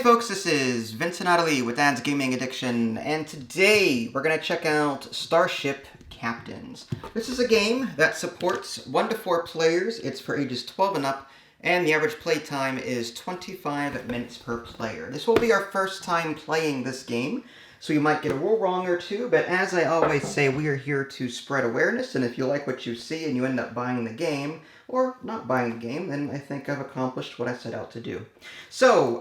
folks, this is Vincent Adelie with Dad's Gaming Addiction, and today we're going to check out Starship Captains. This is a game that supports 1 to 4 players. It's for ages 12 and up, and the average play time is 25 minutes per player. This will be our first time playing this game, so you might get a rule wrong or two, but as I always say, we are here to spread awareness, and if you like what you see and you end up buying the game, or not buying the game, then I think I've accomplished what I set out to do. So,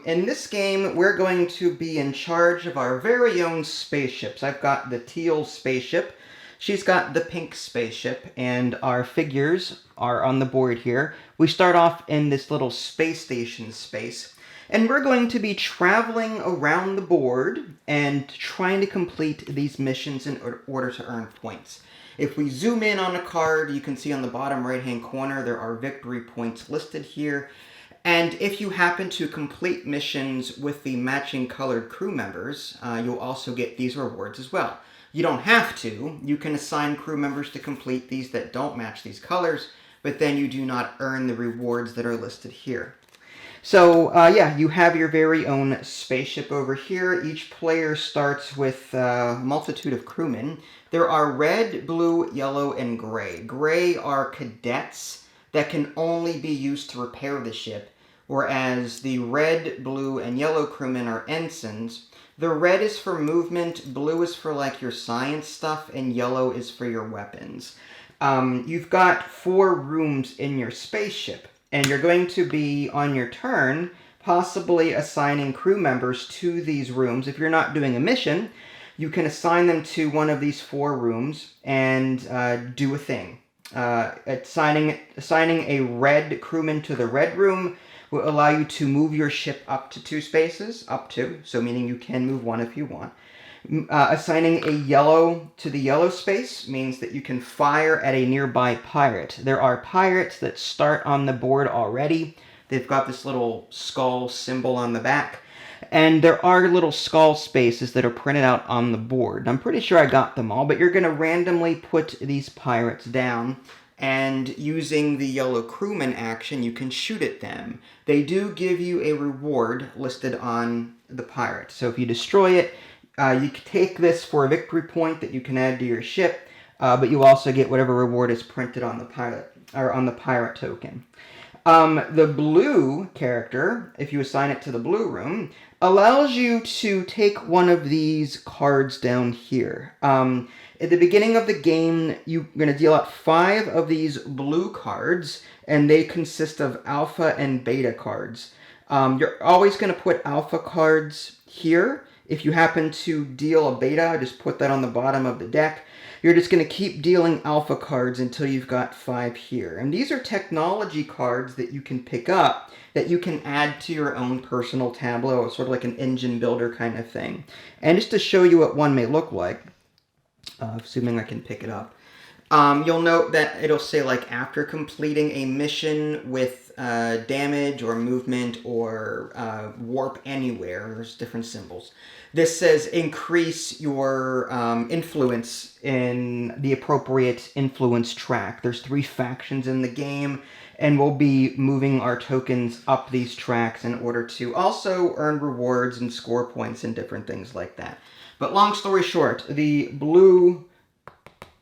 in this game, we're going to be in charge of our very own spaceships. I've got the teal spaceship, she's got the pink spaceship, and our figures are on the board here. We start off in this little space station space, and we're going to be traveling around the board and trying to complete these missions in order to earn points. If we zoom in on a card, you can see on the bottom right-hand corner there are victory points listed here. And if you happen to complete missions with the matching colored crew members, you'll also get these rewards as well. You don't have to. You can assign crew members to complete these that don't match these colors, but then you do not earn the rewards that are listed here. So, yeah, you have your very own spaceship over here. Each player starts with a multitude of crewmen. There are red, blue, yellow, and gray. Gray are cadets that can only be used to repair the ship, whereas the red, blue, and yellow crewmen are ensigns. The red is for movement, blue is for like your science stuff, and yellow is for your weapons. You've got 4 rooms in your spaceship, and you're going to be, on your turn, possibly assigning crew members to these rooms. If you're not doing a mission, you can assign them to one of these 4 rooms and do a thing. Assigning a red crewman to the red room will allow you to move your ship up to 2 spaces, so meaning you can move 1 if you want. Assigning a yellow to the yellow space means that you can fire at a nearby pirate. There are pirates that start on the board already. They've got this little skull symbol on the back. And there are little skull spaces that are printed out on the board. I'm pretty sure I got them all, but you're going to randomly put these pirates down, and using the yellow crewman action, you can shoot at them. They do give you a reward listed on the pirate. So if you destroy it, you can take this for a victory point that you can add to your ship, but you also get whatever reward is printed on the pilot or on the pirate token. The blue character, if you assign it to the blue room, allows you to take one of these cards down here. At the beginning of the game, you're going to deal out 5 of these blue cards, and they consist of alpha and beta cards. You're always going to put alpha cards here. If you happen to deal a beta, just put that on the bottom of the deck. You're just going to keep dealing alpha cards until you've got 5 here. And these are technology cards that you can pick up that you can add to your own personal tableau, sort of like an engine builder kind of thing. And just to show you what one may look like, assuming I can pick it up, you'll note that it'll say like after completing a mission with damage or movement or warp anywhere, there's different symbols. This says increase your influence in the appropriate influence track. There's 3 factions in the game, and we'll be moving our tokens up these tracks in order to also earn rewards and score points and different things like that. But long story short, the blue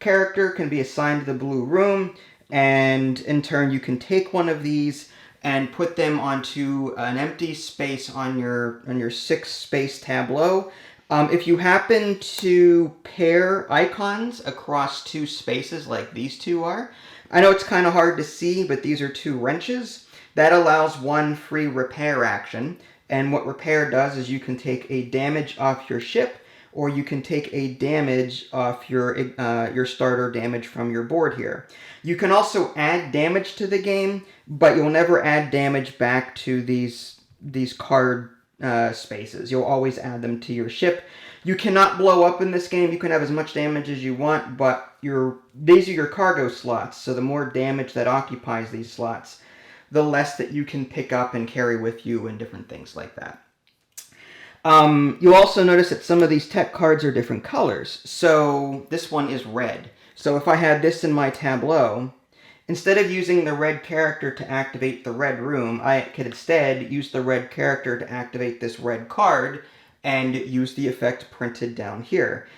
character can be assigned to the blue room, and in turn you can take one of these and put them onto an empty space on your 6 space tableau. If you happen to pair icons across 2 spaces like these 2 are, I know it's kind of hard to see, but these are 2 wrenches. That allows 1 free repair action, and what repair does is you can take a damage off your ship, or you can take a damage off your starter damage from your board here. You can also add damage to the game, but you'll never add damage back to these card spaces. You'll always add them to your ship. You cannot blow up in this game. You can have as much damage as you want, but these are your cargo slots, so the more damage that occupies these slots, the less that you can pick up and carry with you and different things like that. You'll also notice that some of these tech cards are different colors. So this one is red. So if I had this in my tableau, Instead of using the red character to activate the red room, I could instead use the red character to activate this red card and use the effect printed down here.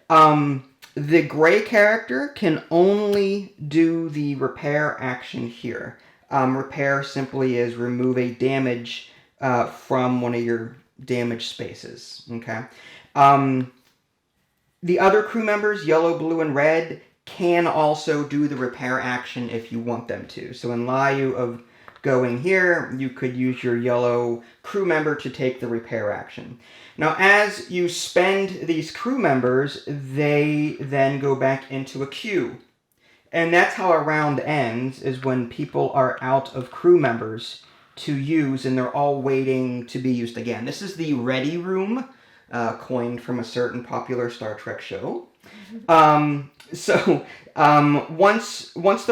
The gray character can only do the repair action here. Repair simply is remove a damage from one of your damage spaces. Okay. The other crew members, yellow, blue, and red, can also do the repair action if you want them to. So in lieu of going here, you could use your yellow crew member to take the repair action. Now, as you spend these crew members, they then go back into a queue. And that's how a round ends, is when people are out of crew members to use and they're all waiting to be used again. This is the ready room, coined from a certain popular Star Trek show. Once the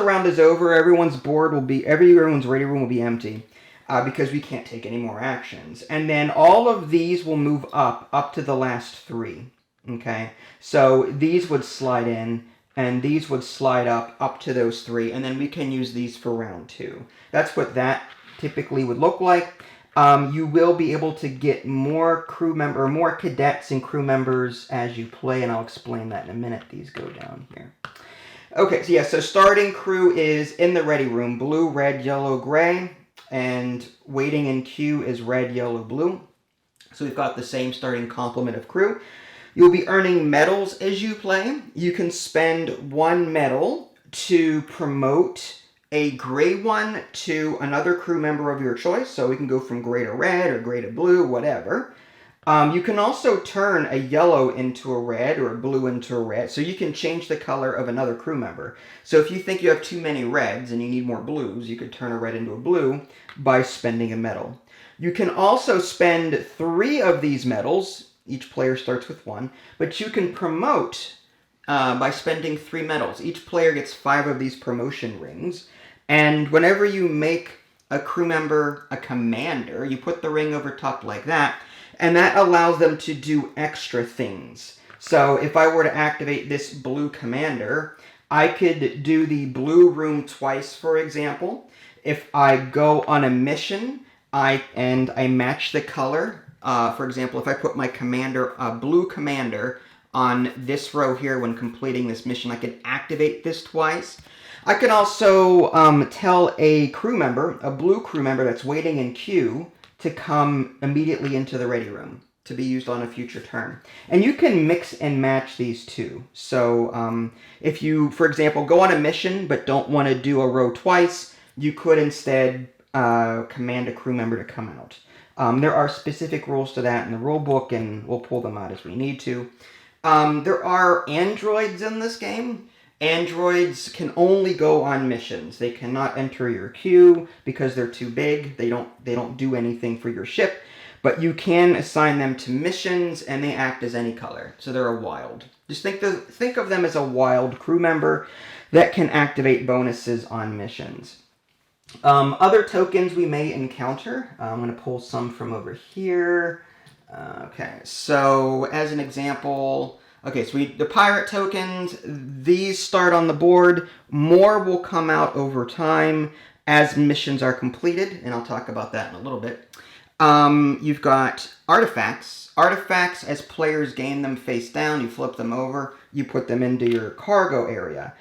round is over, everyone's ready room will be empty. Because we can't take any more actions. And then all of these will move up to the last 3. Okay? So these would slide in, and these would slide up to those 3, and then we can use these for round 2. That's what that typically would look like. You will be able to get more cadets and crew members as you play, and I'll explain that in a minute. These go down here. Okay, so yeah, so starting crew is in the ready room, blue, red, yellow, gray. And waiting in queue is red, yellow, blue. So we've got the same starting complement of crew. You'll be earning medals as you play. You can spend 1 medal to promote a gray one to another crew member of your choice. So we can go from gray to red or gray to blue, whatever. You can also turn a yellow into a red or a blue into a red. So you can change the color of another crew member. So if you think you have too many reds and you need more blues, you could turn a red into a blue by spending a medal. You can also spend 3 of these medals. Each player starts with 1. But you can promote by spending 3 medals. Each player gets 5 of these promotion rings. And whenever you make a crew member a commander, you put the ring over top like that. And that allows them to do extra things. So if I were to activate this blue commander, I could do the blue room twice, for example. If I go on a mission and I match the color, for example, if I put my blue commander on this row here when completing this mission, I could activate this twice. I can also tell a crew member, a blue crew member that's waiting in queue, to come immediately into the ready room to be used on a future turn. And you can mix and match these two. So if you, for example, go on a mission but don't want to do a row twice, you could instead command a crew member to come out. There are specific rules to that in the rule book, and we'll pull them out as we need to. There are androids in this game. Androids can only go on missions. They cannot enter your queue because they're too big. They don't do anything for your ship, but you can assign them to missions, and they act as any color. So they're a wild. Just think of them as a wild crew member that can activate bonuses on missions. Other tokens we may encounter. I'm going to pull some from over here. Okay, so as an example. Okay, so the pirate tokens, these start on the board. More will come out over time as missions are completed, and I'll talk about that in a little bit. You've got artifacts. Artifacts, as players gain them face down, you flip them over, you put them into your cargo area.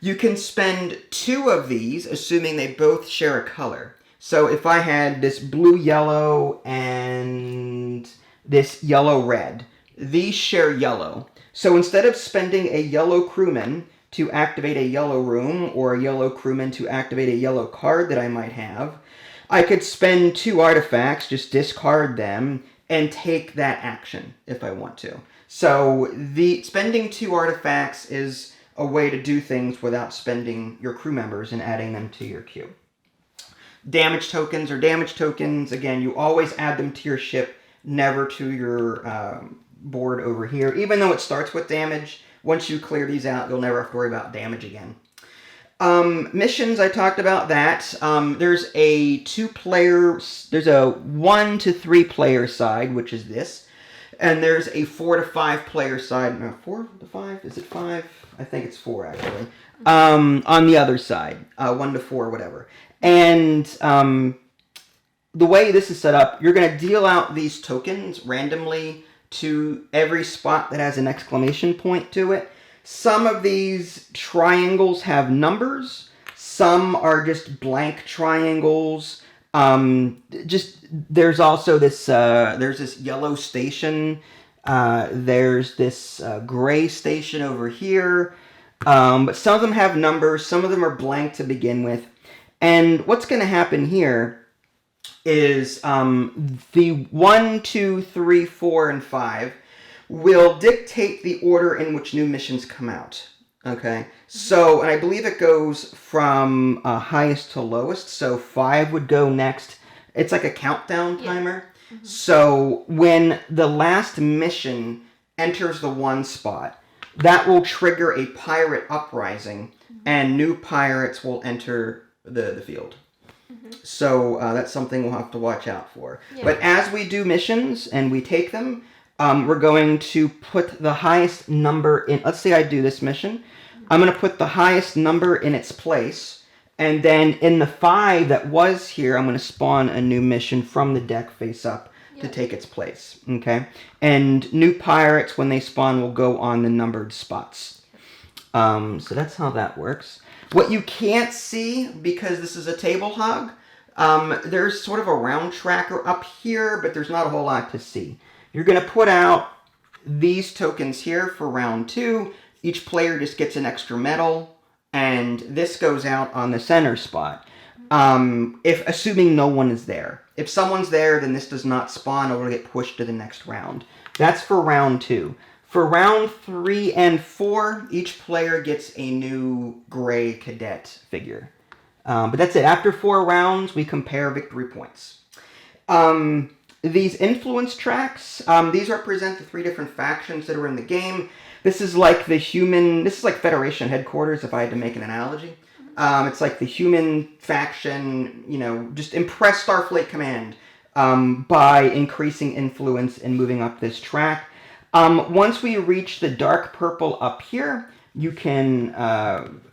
You can spend 2 of these, assuming they both share a color. So if I had this blue-yellow and this yellow-red, these share yellow. So instead of spending a yellow crewman to activate a yellow room or a yellow crewman to activate a yellow card that I might have, I could spend 2 artifacts, just discard them, and take that action if I want to. So spending 2 artifacts is a way to do things without spending your crew members and adding them to your queue. Damage tokens are damage tokens. Again, you always add them to your ship, never to your board over here. Even though it starts with damage, once you clear these out, you'll never have to worry about damage again. Missions, I talked about that. There's a 1 to 3 player side, which is this. And there's a 4 to 5 player side. No, 4 to 5? Is it 5? I think it's 4, actually. on the other side, 1 to 4, whatever. And the way this is set up, you're going to deal out these tokens randomly to every spot that has an exclamation point to it. Some of these triangles have numbers. Some are just blank triangles. There's also this there's this yellow station. There's this gray station over here. But some of them have numbers. Some of them are blank to begin with. And what's going to happen here is the 1, 2, 3, 4, and 5 will dictate the order in which new missions come out. Okay, so, and I believe it goes from highest to lowest, so 5 would go next. It's like a countdown timer. Yeah. Mm-hmm. So when the last mission enters the 1 spot, that will trigger a pirate uprising, and new pirates will enter the field. Mm-hmm. So that's something we'll have to watch out for. Yeah. But as we do missions and we take them, we're going to put the highest number in. Let's say I do this mission. I'm going to put the highest number in its place. And then in the 5 that was here, I'm going to spawn a new mission from the deck face up to take its place. Okay? And new pirates, when they spawn, will go on the numbered spots. So that's how that works. What you can't see, because this is a table hog, there's sort of a round tracker up here, but there's not a whole lot to see. You're going to put out these tokens here for round 2. Each player just gets an extra medal, and this goes out on the center spot. If assuming no one is there. If someone's there, then this does not spawn, or will get pushed to the next round. That's for round 2. For round 3 and 4, each player gets a new gray cadet figure. But that's it. After 4 rounds, we compare victory points. These influence tracks, these represent the 3 different factions that are in the game. This is like Federation headquarters, if I had to make an analogy. It's like the human faction, just impress Starfleet Command by increasing influence and moving up this track. Once we reach the dark purple up here, you can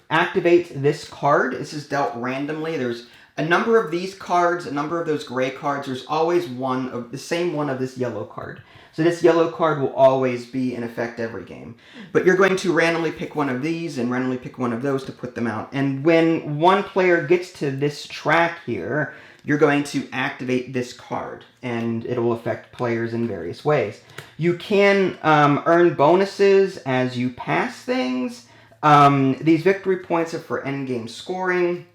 activate this card. This is dealt randomly. There's a number of these cards, a number of those gray cards. There's always the same one of this yellow card. So this yellow card will always be in effect every game. But you're going to randomly pick one of these and randomly pick one of those to put them out. And when one player gets to this track here, you're going to activate this card, and it will affect players in various ways. You can earn bonuses as you pass things. These victory points are for endgame scoring.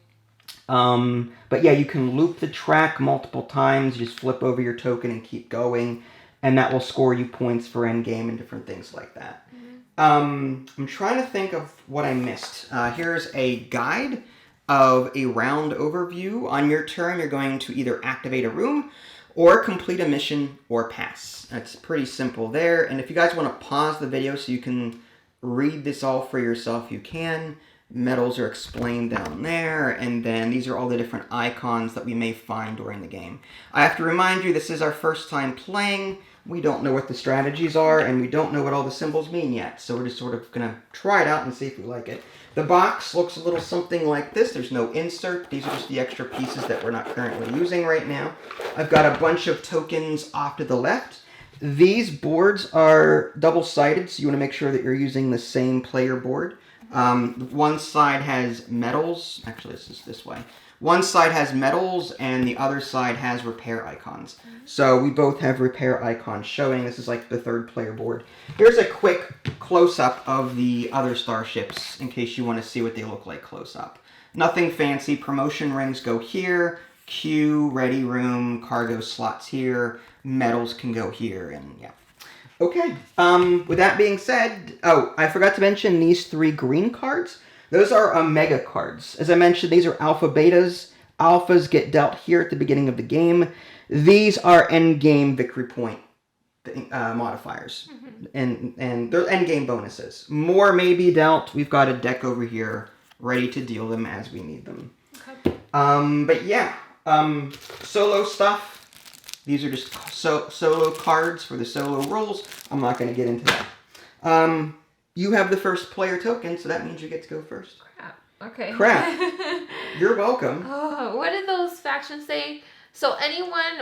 But yeah, you can loop the track multiple times. You just flip over your token and keep going, and that will score you points for endgame and different things like that. Mm-hmm. I'm trying to think of what I missed. Here's a guide of a round overview. On your turn, you're going to either activate a room or complete a mission or pass. That's pretty simple there. And if you guys want to pause the video so you can read this all for yourself, you can. Medals are explained down there, and then these are all the different icons that we may find during the game. I have to remind you, this is our first time playing. We don't know what the strategies are, and we don't know what all the symbols mean yet, so we're just sort of going to try it out and see if we like it. The box looks a little something like this. There's no insert. These are just the extra pieces that we're not currently using right now. I've got a bunch of tokens off to the left. These boards are double-sided, so you want to make sure that you're using the same player board. One side has medals. Actually, this is this way. One side has medals, and the other side has repair icons. So we both have repair icons showing. This is like the third player board. Here's a quick close-up of the other starships, in case you want to see what they look like close-up. Nothing fancy. Promotion rings go here. Queue, ready room, cargo slots here. Medals can go here, and yeah. Okay, with that being said, I forgot to mention these 3 green cards. Those are Omega cards. As I mentioned, these are Alpha Betas. Alphas get dealt here at the beginning of the game. These are endgame victory point modifiers, and they're endgame bonuses. More may be dealt. We've got a deck over here ready to deal them as we need them. Okay. But yeah, solo stuff. These are just solo cards for the solo roles. I'm not going to get into that. You have the first player token, so that means you get to go first. Crap. Okay. Crap. You're welcome. Oh, what did those factions say? So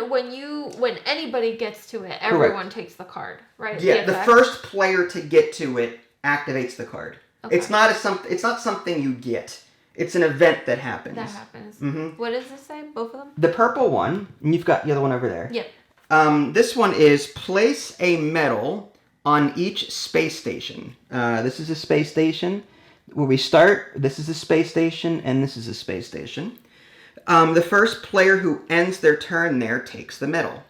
when anybody gets to it, everyone takes the card, right? Yeah, the first player to get to it activates the card. Okay. It's not something you get. It's an event that happens. That happens. Mm-hmm. What does this say? Both of them? The purple one, and you've got the other one over there. Yep. This one is place a medal on each space station. This is a space station. Where we start, this is a space station, and this is a space station. The first player who ends their turn there takes the medal.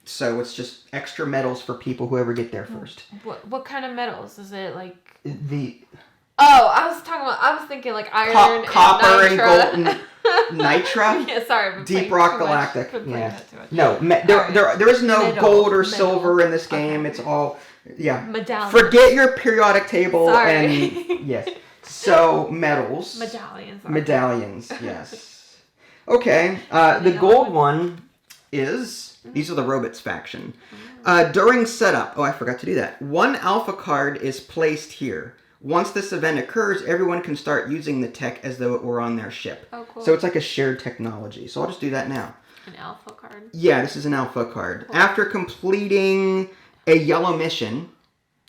So it's just extra medals for people who ever get there first. What kind of medals? Is it like... Oh, I was thinking like iron copper and gold and nitra. Yeah, sorry. Deep Rock Galactic. Yeah. No, there is no gold or silver in this game. Okay. It's all, yeah. Medallions. Forget your periodic table. Sorry. And yes. So medals. Medallions. Okay. Medallions. Yes. Okay. The gold one is, these are the robots faction. During setup, I forgot to do that. One alpha card is placed here. Once this event occurs, everyone can start using the tech as though it were on their ship. Oh, cool. So it's like a shared technology. So I'll just do that now. An alpha card? Yeah, this is an alpha card. Cool. After completing a yellow mission,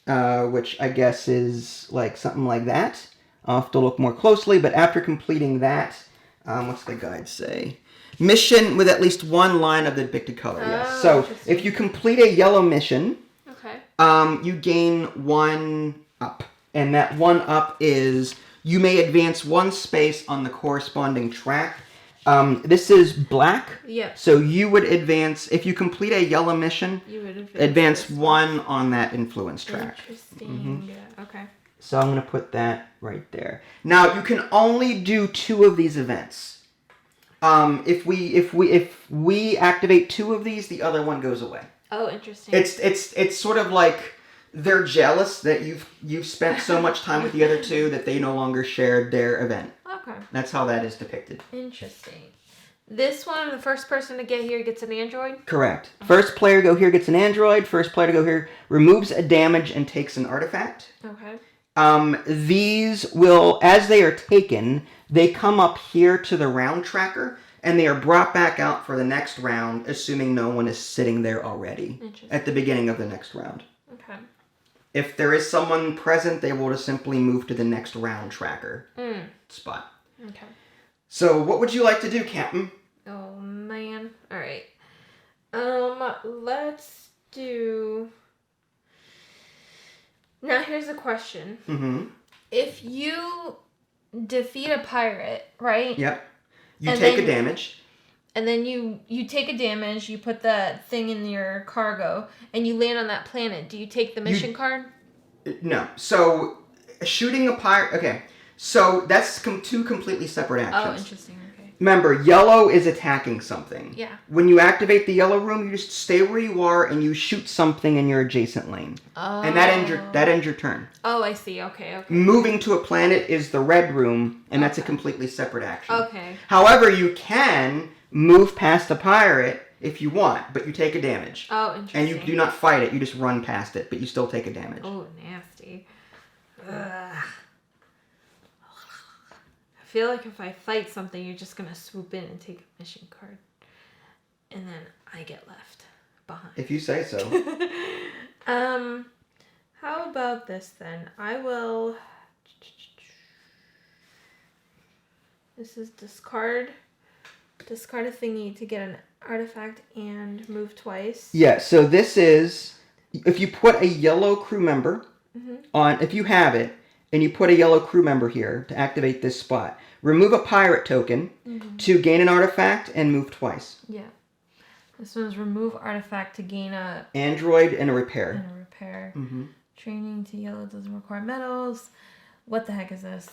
which I guess is like something like that. I'll have to look more closely, but after completing that, what's the guide say? Mission with at least one line of the depicted color, yes. So if you complete a yellow mission, you gain 1 up. And that 1 up is you may advance 1 space on the corresponding track. This is black. Yeah. So you would advance, if you complete a yellow mission, you would advance 1 on that influence track. Interesting. Mm-hmm. Yeah. Okay. So I'm going to put that right there. Now you can only do 2 of these events. If we activate 2 of these, the other one goes away. Oh, interesting. It's sort of like they're jealous that you've spent so much time with the other 2 that they no longer shared their event. Okay. That's how that is depicted. Interesting. This one, the first person to get here gets an android? Correct. First player to go here gets an android. First player to go here removes a damage and takes an artifact. Okay. These will, as they are taken, they come up here to the round tracker, and they are brought back out for the next round, assuming no one is sitting there already at the beginning of the next round. Okay. If there is someone present, they will just simply move to the next round tracker spot. Okay. So what would you like to do, Captain? Oh, man. All right. Let's do... Now, here's a question. Mm-hmm. If you defeat a pirate, right? Yep. You take a damage. And then you take a damage, you put that thing in your cargo, and you land on that planet. Do you take the mission card? No. So, shooting a pirate... Okay. So, that's 2 completely separate actions. Oh, interesting. Okay. Remember, yellow is attacking something. Yeah. When you activate the yellow room, you just stay where you are and you shoot something in your adjacent lane. Oh. And that ends your turn. Oh, I see. Okay. Moving to a planet is the red room, and that's a completely separate action. Okay. However, you can move past a pirate if you want, but you take a damage. Oh, interesting. And you do not fight it, you just run past it, but you still take a damage. Oh, nasty. Ugh. I feel like if I fight something, you're just going to swoop in and take a mission card. And then I get left behind. If you say so. How about this then? I will... This is discard a thingy to get an artifact and move twice. Yeah, so this is... If you put a yellow crew member on... If you have it, and you put a yellow crew member here to activate this spot. Remove a pirate token to gain an artifact and move twice. Yeah. This one's remove artifact to gain a... Android and a repair. Training to yellow doesn't require medals. What the heck is this?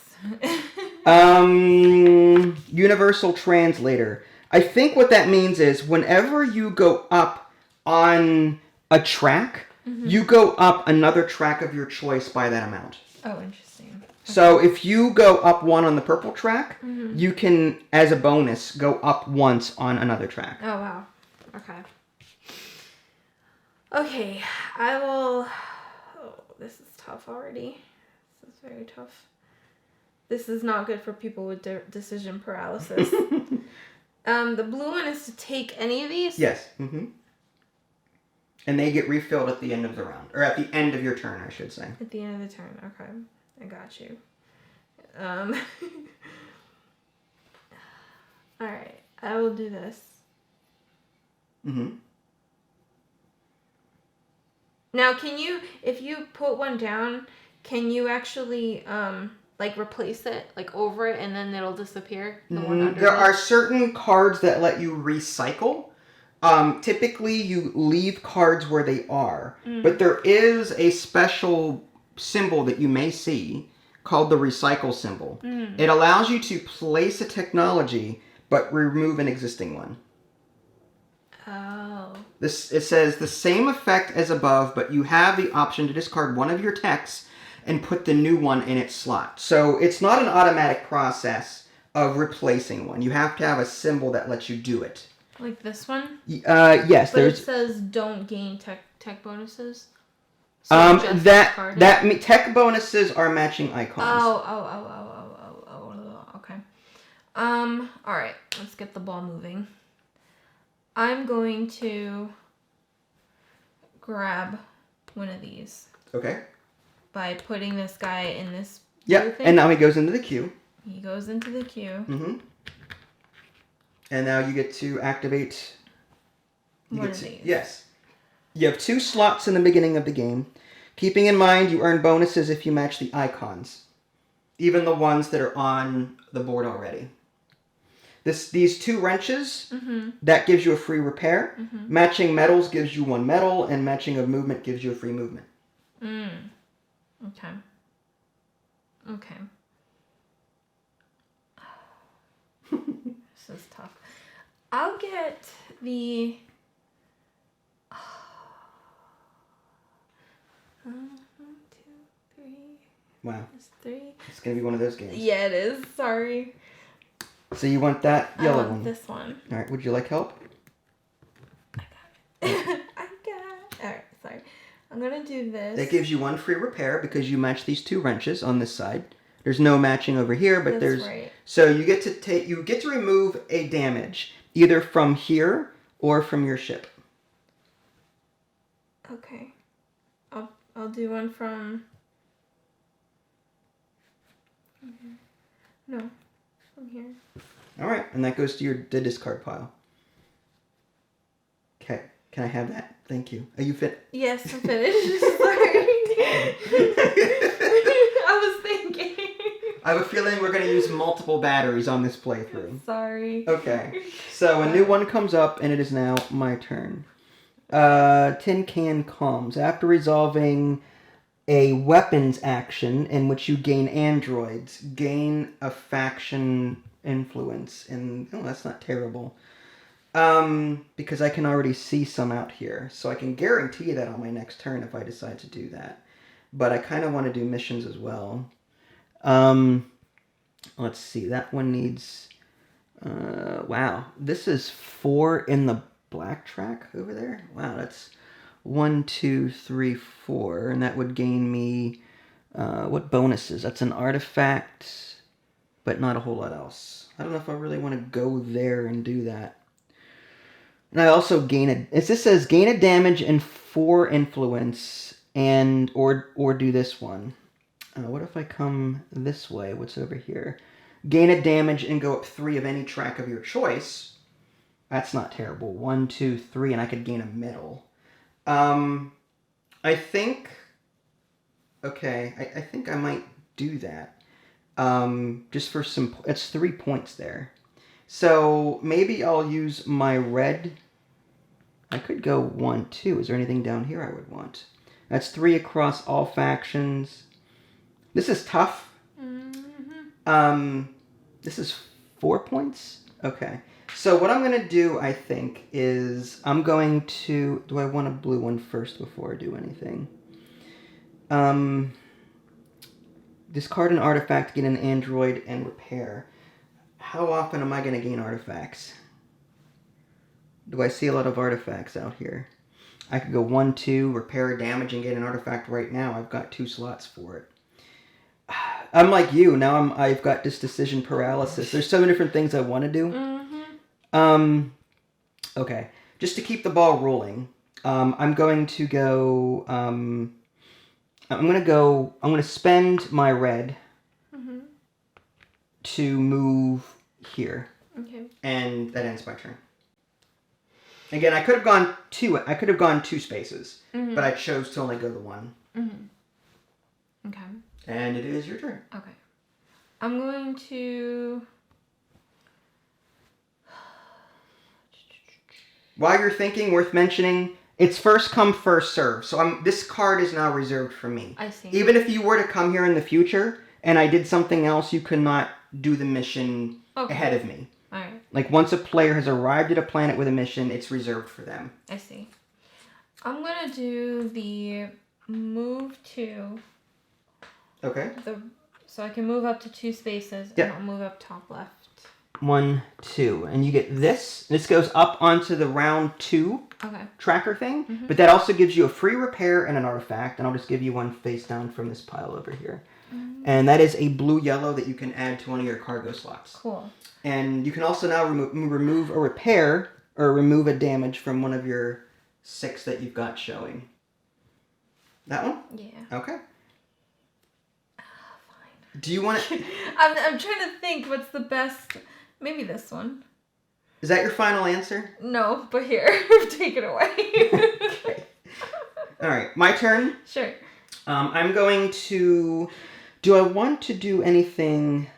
Universal translator. I think what that means is whenever you go up on a track, you go up another track of your choice by that amount. Oh, interesting. So if you go up 1 on the purple track, you can, as a bonus, go up once on another track. Oh, wow. Okay. Okay, I will... Oh, this is tough already. This is very tough. This is not good for people with decision paralysis. The blue one is to take any of these? Yes. Mm-hmm. And they get refilled at the end of the round. Or at the end of your turn, I should say. At the end of the turn. Okay. I got you. Alright. I will do this. Mm-hmm. Now, can you, if you put one down, can you actually, like, replace it, like, over it, and then it'll disappear? The one under there it? are certain cards that let you recycle. Typically, you leave cards where they are. But there is a special symbol that you may see called the recycle symbol. It allows you to place a technology, but remove an existing one. Oh. It says the same effect as above, but you have the option to discard one of your techs and put the new one in its slot. So it's not an automatic process of replacing one. You have to have a symbol that lets you do it. Like this one? Yes. But it says don't gain tech bonuses. So just discard it? Tech bonuses are matching icons. Okay. All right. Let's get the ball moving. I'm going to grab one of these. Okay. By putting this guy in this. Yep. Thing. And now he goes into the queue. He goes into the queue. Mm-hmm. And now you get to activate. One of these. Yes. You have 2 slots in the beginning of the game. Keeping in mind, you earn bonuses if you match the icons, even the ones that are on the board already. These 2 wrenches, that gives you a free repair. Matching metals gives you 1 metal, and matching of movement gives you a free movement. Okay. Okay. This is tough. I'll get the... 1, 2, 3. Wow. It's 3. It's going to be one of those games. Yeah, it is. Sorry. So you want that yellow one? I want this one. All right. Would you like help? I got it. All right. Sorry. I'm going to do this. That gives you 1 free repair because you match these 2 wrenches on this side. There's no matching over here, but That's right. So you get to remove a damage either from here or from your ship. Okay. I'll do one from here. No, from here. All right, and that goes to the discard pile. Okay, can I have that? Thank you. Are you fit? Yes, I'm finished. Sorry. I was thinking. I have a feeling we're going to use multiple batteries on this playthrough. Sorry. Okay, so a new one comes up, and it is now my turn. Tin Can Comms. After resolving a weapons action in which you gain androids, gain a faction influence. And, oh, that's not terrible. Because I can already see some out here. So I can guarantee that on my next turn if I decide to do that. But I kind of want to do missions as well. Let's see. That one needs... wow. This is 4 in the black track over there. Wow, that's 1, 2, 3, 4. And that would gain me... what bonuses? That's an artifact, but not a whole lot else. I don't know if I really want to go there and do that. And I also gain a... This says gain a damage and 4 influence and or do this one. What if I come this way? What's over here? Gain a damage and go up 3 of any track of your choice. That's not terrible. 1, 2, 3, and I could gain a medal. I think... Okay, I think I might do that. Just for some... It's 3 points there. So maybe I'll use my red. I could go 1, 2. Is there anything down here I would want? That's 3 across all factions. This is tough. This is 4 points? Okay. So what I'm going to do, I think, is I'm going to... Do I want a blue one first before I do anything? Discard an artifact, get an android, and repair. How often am I going to gain artifacts? Do I see a lot of artifacts out here? I could go 1, 2, repair damage, and get an artifact right now. I've got 2 slots for it. I'm like you. Now I've got this decision paralysis. There's so many different things I want to do. Mm-hmm. Okay. Just to keep the ball rolling, I'm going to go. I'm gonna spend my red to move here. Okay. And that ends my turn. Again, I could have gone two spaces, but I chose to only go the one. Okay. And it is your turn. Okay. I'm going to. While you're thinking, worth mentioning, it's first come, first serve. So this card is now reserved for me. I see. Even if you were to come here in the future and I did something else, you could not do the mission ahead of me. All right. Like once a player has arrived at a planet with a mission, it's reserved for them. I see. I'm gonna do the move to. Okay. So I can move up to 2 spaces, Yep. and I'll move up top left. 1, 2, and you get this. This goes up onto the round 2 tracker thing, but that also gives you a free repair and an artifact, and I'll just give you one face down from this pile over here. And that is a blue-yellow that you can add to one of your cargo slots. Cool. And you can also now remove a repair or remove a damage from one of your 6 that you've got showing. That one? Yeah. Okay. Fine. Do you want to... I'm trying to think what's the best... Maybe this one. Is that your final answer? No, but here. Take it away. Okay. All right. My turn? Sure. I'm going to... Do I want to do anything...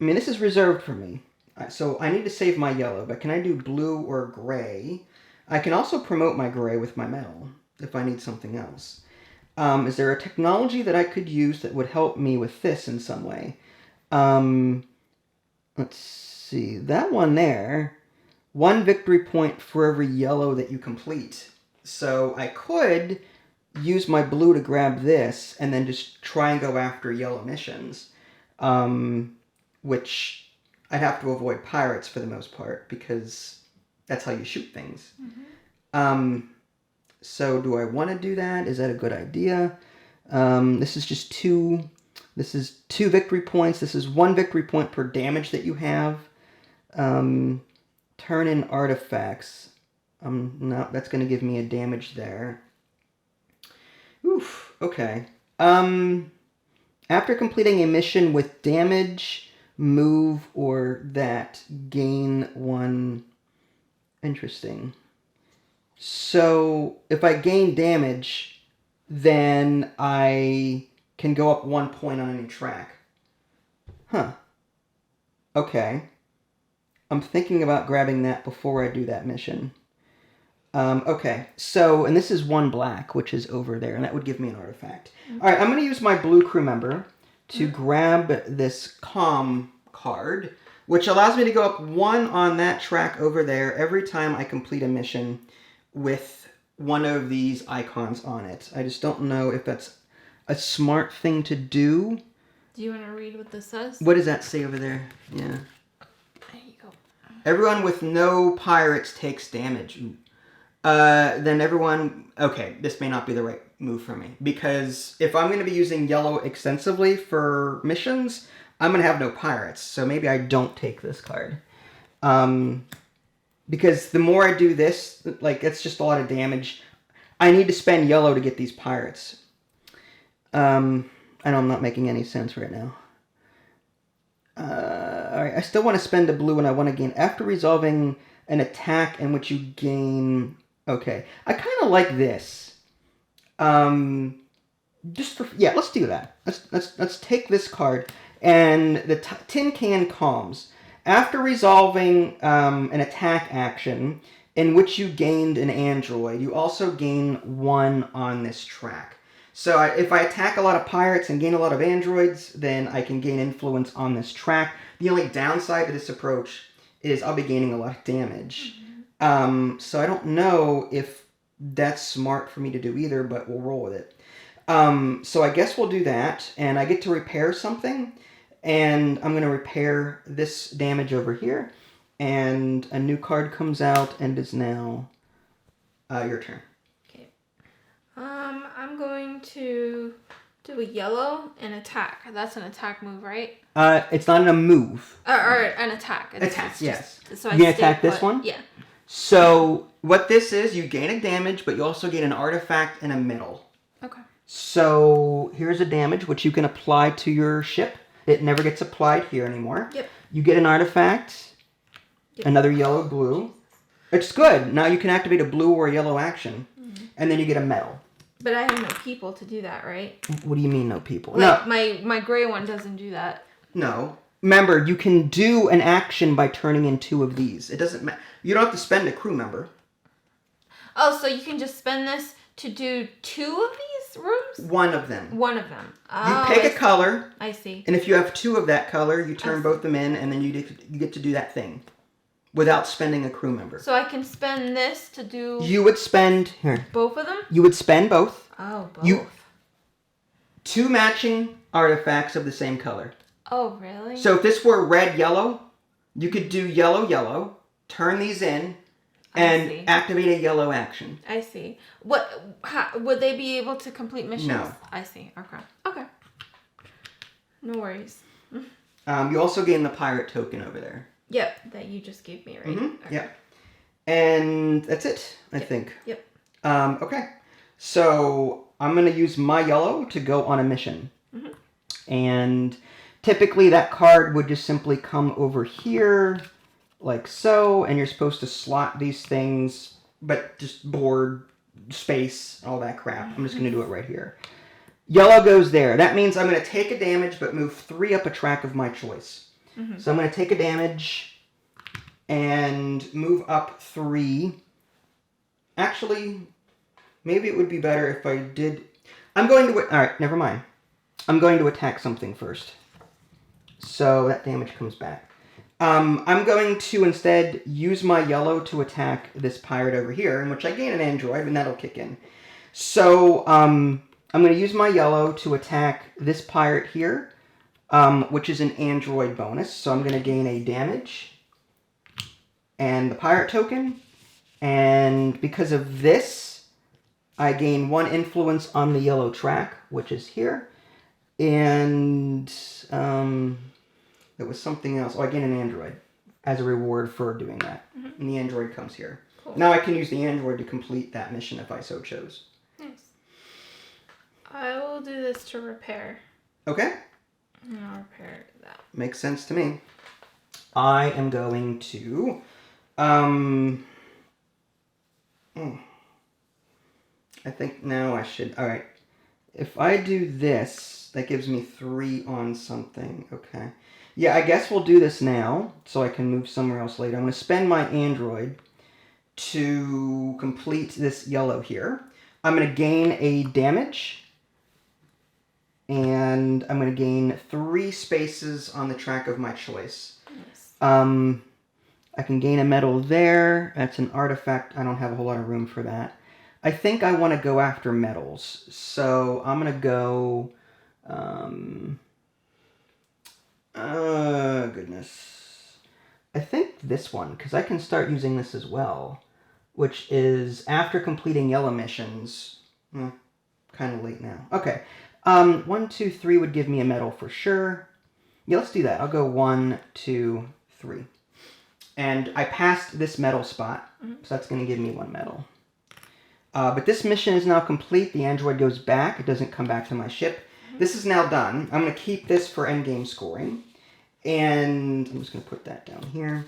I mean, this is reserved for me. So I need to save my yellow, but can I do blue or gray? I can also promote my gray with my metal if I need something else. Is there a technology that I could use that would help me with this in some way? Let's see. That one there, 1 victory point for every yellow that you complete. So I could use my blue to grab this and then just try and go after yellow missions, which I'd have to avoid pirates for the most part because that's how you shoot things. So do I want to do that? Is that a good idea? This is just 2. This is 2 victory points. This is 1 victory point per damage that you have. Turn in artifacts. No, that's going to give me a damage there. Oof. Okay. After completing a mission with damage, move, or that, gain 1. Interesting. So if I gain damage, then I can go up 1 point on any track. Huh. Okay. I'm thinking about grabbing that before I do that mission. Okay, so, and this is 1 black, which is over there, and that would give me an artifact. Alright, I'm going to use my blue crew member to grab this comm card, which allows me to go up 1 on that track over there every time I complete a mission with one of these icons on it. I just don't know if that's a smart thing to do. Do you want to read what this says? What does that say over there? Yeah. There you go. Everyone with no pirates takes damage. Ooh. Then everyone... Okay, this may not be the right move for me. Because if I'm going to be using yellow extensively for missions, I'm going to have no pirates. So maybe I don't take this card. Because the more I do this, like, it's just a lot of damage. I need to spend yellow to get these pirates. I know I'm not making any sense right now. Alright, I still want to spend a blue and I want to gain... After resolving an attack in which you gain... Okay, I kind of like this. Just for... Yeah, let's do that. Let's take this card. And the tin can comms. After resolving an attack action in which you gained an android, you also gain 1 on this track. So if I attack a lot of pirates and gain a lot of androids, then I can gain influence on this track. The only downside to this approach is I'll be gaining a lot of damage. So I don't know if that's smart for me to do either, but we'll roll with it. So I guess we'll do that, and I get to repair something. And I'm going to repair this damage over here. And a new card comes out and is now your turn. Okay. I'm going to Do a yellow and attack. That's an attack move, right? It's not a move. Or an attack. Attack, yes. So You can attack this one? Yeah. So what this is, you gain a damage, but you also gain an artifact and a medal. Okay. So here's a damage, which you can apply to your ship. It never gets applied here anymore. Yep. You get an artifact, another yellow-blue. It's good. Now you can activate a blue or a yellow action, and then you get a medal. But I have no people to do that, right? What do you mean no people? Like, no. my gray one doesn't do that. No. Remember, you can do an action by turning in 2 of these. It doesn't matter. You don't have to spend a crew member. Oh, so you can just spend this to do 2 of these rooms? One of them. One of them. Oh, you pick a color. I see. And if you have 2 of that color, you turn both them in, and then you get to do that thing without spending a crew member. So I can spend this to do... You would spend... Here. Both of them? You would spend both. Oh, both. 2 matching artifacts of the same color. Oh, really? So if this were red, yellow, you could do yellow, yellow, turn these in, and activate a yellow action. I see. Would they be able to complete missions? No. I see. Okay. No worries. You also gain the pirate token over there. Yep, that you just gave me, right? Mm-hmm. Okay. Yep. And that's it, I think. Yep. Okay. So I'm going to use my yellow to go on a mission. Mm-hmm. And typically that card would just simply come over here, like so, and you're supposed to slot these things, but just board, space, all that crap. I'm just going to do it right here. Yellow goes there. That means I'm going to take a damage, but move 3 up a track of my choice. Mm-hmm. So I'm going to take a damage and move up 3. Actually, maybe it would be better if I did... All right, never mind. I'm going to attack something first. So that damage comes back. I'm going to instead use my yellow to attack this pirate over here, in which I gain an android, and that'll kick in. So I'm going to use my yellow to attack this pirate here, which is an android bonus. So I'm going to gain a damage and the pirate token. And because of this, I gain 1 influence on the yellow track, which is here. And there was something else. Oh, I gain an android as a reward for doing that. Mm-hmm. And the android comes here. Cool. Now I can use the android to complete that mission if I so chose. Nice. I will do this to repair. Okay. And I'll repair that. Makes sense to me. I am going to... I think now I should... Alright. If I do this, that gives me 3 on something. Okay. Yeah, I guess we'll do this now, so I can move somewhere else later. I'm going to spend my android to complete this yellow here. I'm going to gain a damage, and I'm going to gain 3 spaces on the track of my choice. Nice. I can gain a medal there. That's an artifact. I don't have a whole lot of room for that. I think I want to go after medals, so I'm going to go... goodness. I think this one, because I can start using this as well, which is after completing yellow missions. Kind of late now. Okay. 1, 2, 3 would give me a medal for sure. Yeah, let's do that. I'll go 1, 2, 3. And I passed this medal spot, so that's going to give me 1 medal. But this mission is now complete. The android goes back. It doesn't come back to my ship. This is now done. I'm going to keep this for endgame scoring. And I'm just going to put that down here.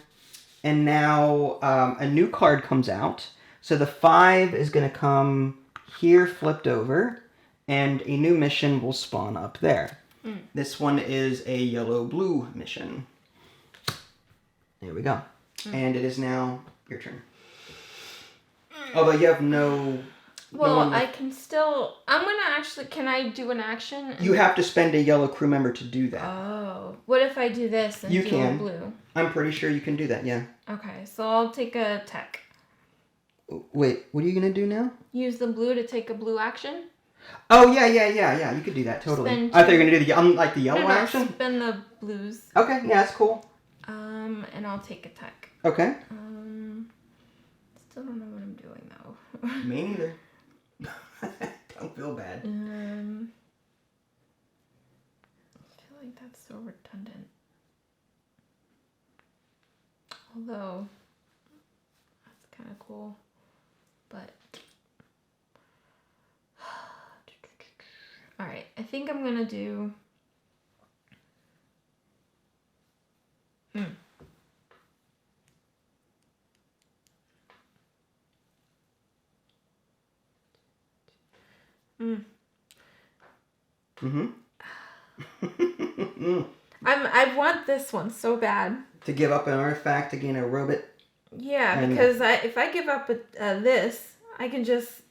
And now a new card comes out. So the 5 is going to come here flipped over. And a new mission will spawn up there. This one is a yellow-blue mission. There we go. And it is now your turn. Although you have no... Well, I can still... I'm going to actually... Can I do an action? You have to spend a yellow crew member to do that. Oh. What if I do this and you do can. a blue? I'm pretty sure you can do that, yeah. Okay, so I'll take a tech. Wait, what are you going to do now? Use the blue to take a blue action? Oh, yeah. You could do that, totally. I thought you were going to do the yellow action? Spend the blues. Okay, yeah, that's cool. And I'll take a tech. Okay. Still don't know what I'm doing, though. Me neither. Don't feel bad. like that's so redundant. Although, that's kind of cool. But, alright, I think I'm going to do... I want this one so bad. To give up an artifact to gain a robot. Yeah, because if I give up this, I can just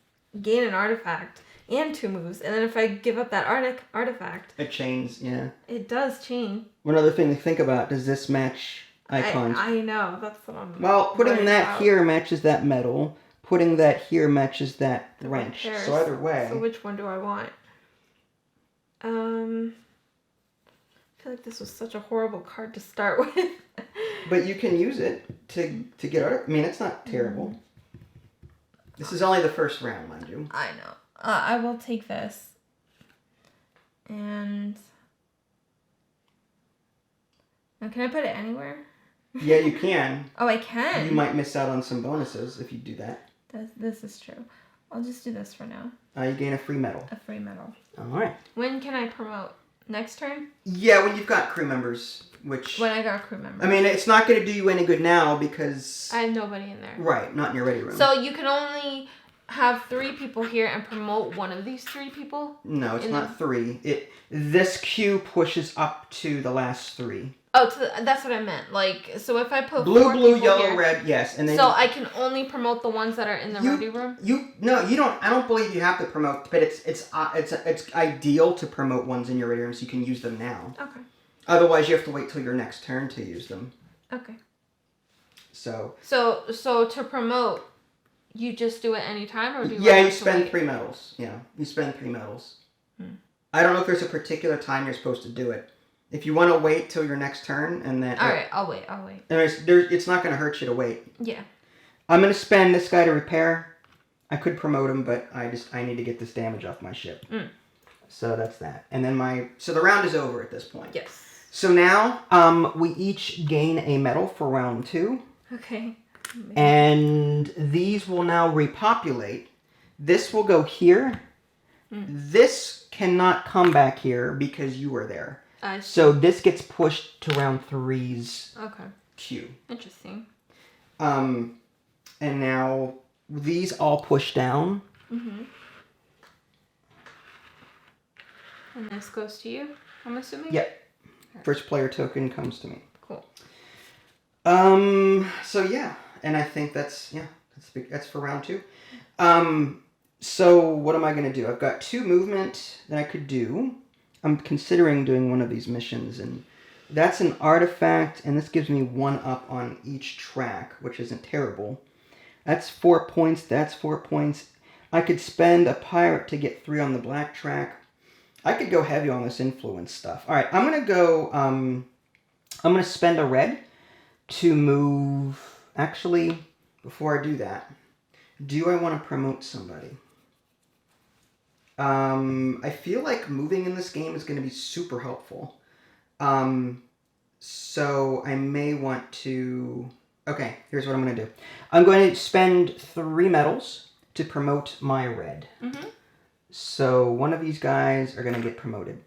gain an artifact and 2 moves. And then if I give up that artifact... It chains, yeah. It does chain. One other thing to think about, does this match icons? I know, that's what I'm... Well, putting that here matches that metal. Putting that here matches that wrench. Repairs. So either way... So which one do I want? I feel like this was such a horrible card to start with. But you can use it to get art. I mean, it's not terrible. This is only the first round, mind you. I know. I will take this. And... Now, can I put it anywhere? Yeah, you can. Oh, I can? You might miss out on some bonuses if you do that. This is true. I'll just do this for now. You gain a free medal. A free medal. Alright. When can I promote? Next turn? Yeah, when you've got crew members, which... When I got crew members. I mean, it's not going to do you any good now because... I have nobody in there. Right, not in your ready room. So you can only have 3 people here and promote one of these 3 people? No, it's not 3. This queue pushes up to the last 3. Oh, that's what I meant. Like, so if I put blue, 4 blue, people yellow, here, red, yes, and then so I can only promote the ones that are in the ready room. No, you don't. I don't believe you have to promote, but it's ideal to promote ones in your ready room so you can use them now. Okay. Otherwise, you have to wait till your next turn to use them. Okay. So to promote, you just do it anytime, or do you? Yeah, you spend 3 medals. Yeah, you spend 3 medals. I don't know if there's a particular time you're supposed to do it. If you want to wait till your next turn and then... Alright, I'll wait. It's not going to hurt you to wait. Yeah. I'm going to spend this guy to repair. I could promote him, but I need to get this damage off my ship. So that's that. And then so the round is over at this point. Yes. So now we each gain a medal for round 2. Okay. And these will now repopulate. This will go here. This cannot come back here because you were there. So this gets pushed to round 3's queue. Interesting. And now these all push down. And this goes to you, I'm assuming? Yep. First player token comes to me. Cool. So yeah, and I think that's for round 2. So what am I going to do? I've got 2 movement that I could do. I'm considering doing one of these missions, and that's an artifact, and this gives me 1 up on each track, which isn't terrible. That's 4 points, that's 4 points. I could spend a pirate to get 3 on the black track. I could go heavy on this influence stuff. Alright, I'm going to go, I'm going to spend a red to move... Actually, before I do that, do I want to promote somebody? I feel like moving in this game is going to be super helpful. So I may want to... Okay, here's what I'm going to do. I'm going to spend 3 medals to promote my red. So one of these guys are going to get promoted.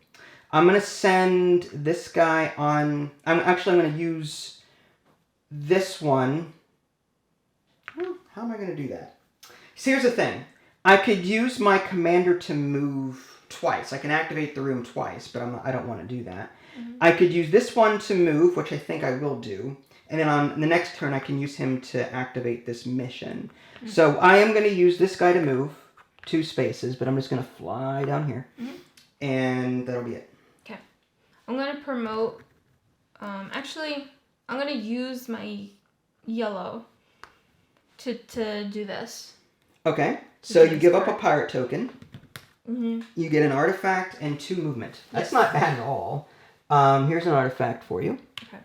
I'm going to send this guy on... I'm going to use this one. How am I going to do that? So here's the thing. I could use my commander to move twice. I can activate the room twice, but I don't want to do that. I could use this one to move, which I think I will do. And then on the next turn, I can use him to activate this mission. So I am going to use this guy to move 2 spaces, but I'm just going to fly down here. And that'll be it. Okay. I'm going to promote... actually, I'm going to use my yellow to do this. Okay. So you give up a pirate token. You get an artifact and 2 movement. That's not bad at all. Here's an artifact for you. Okay.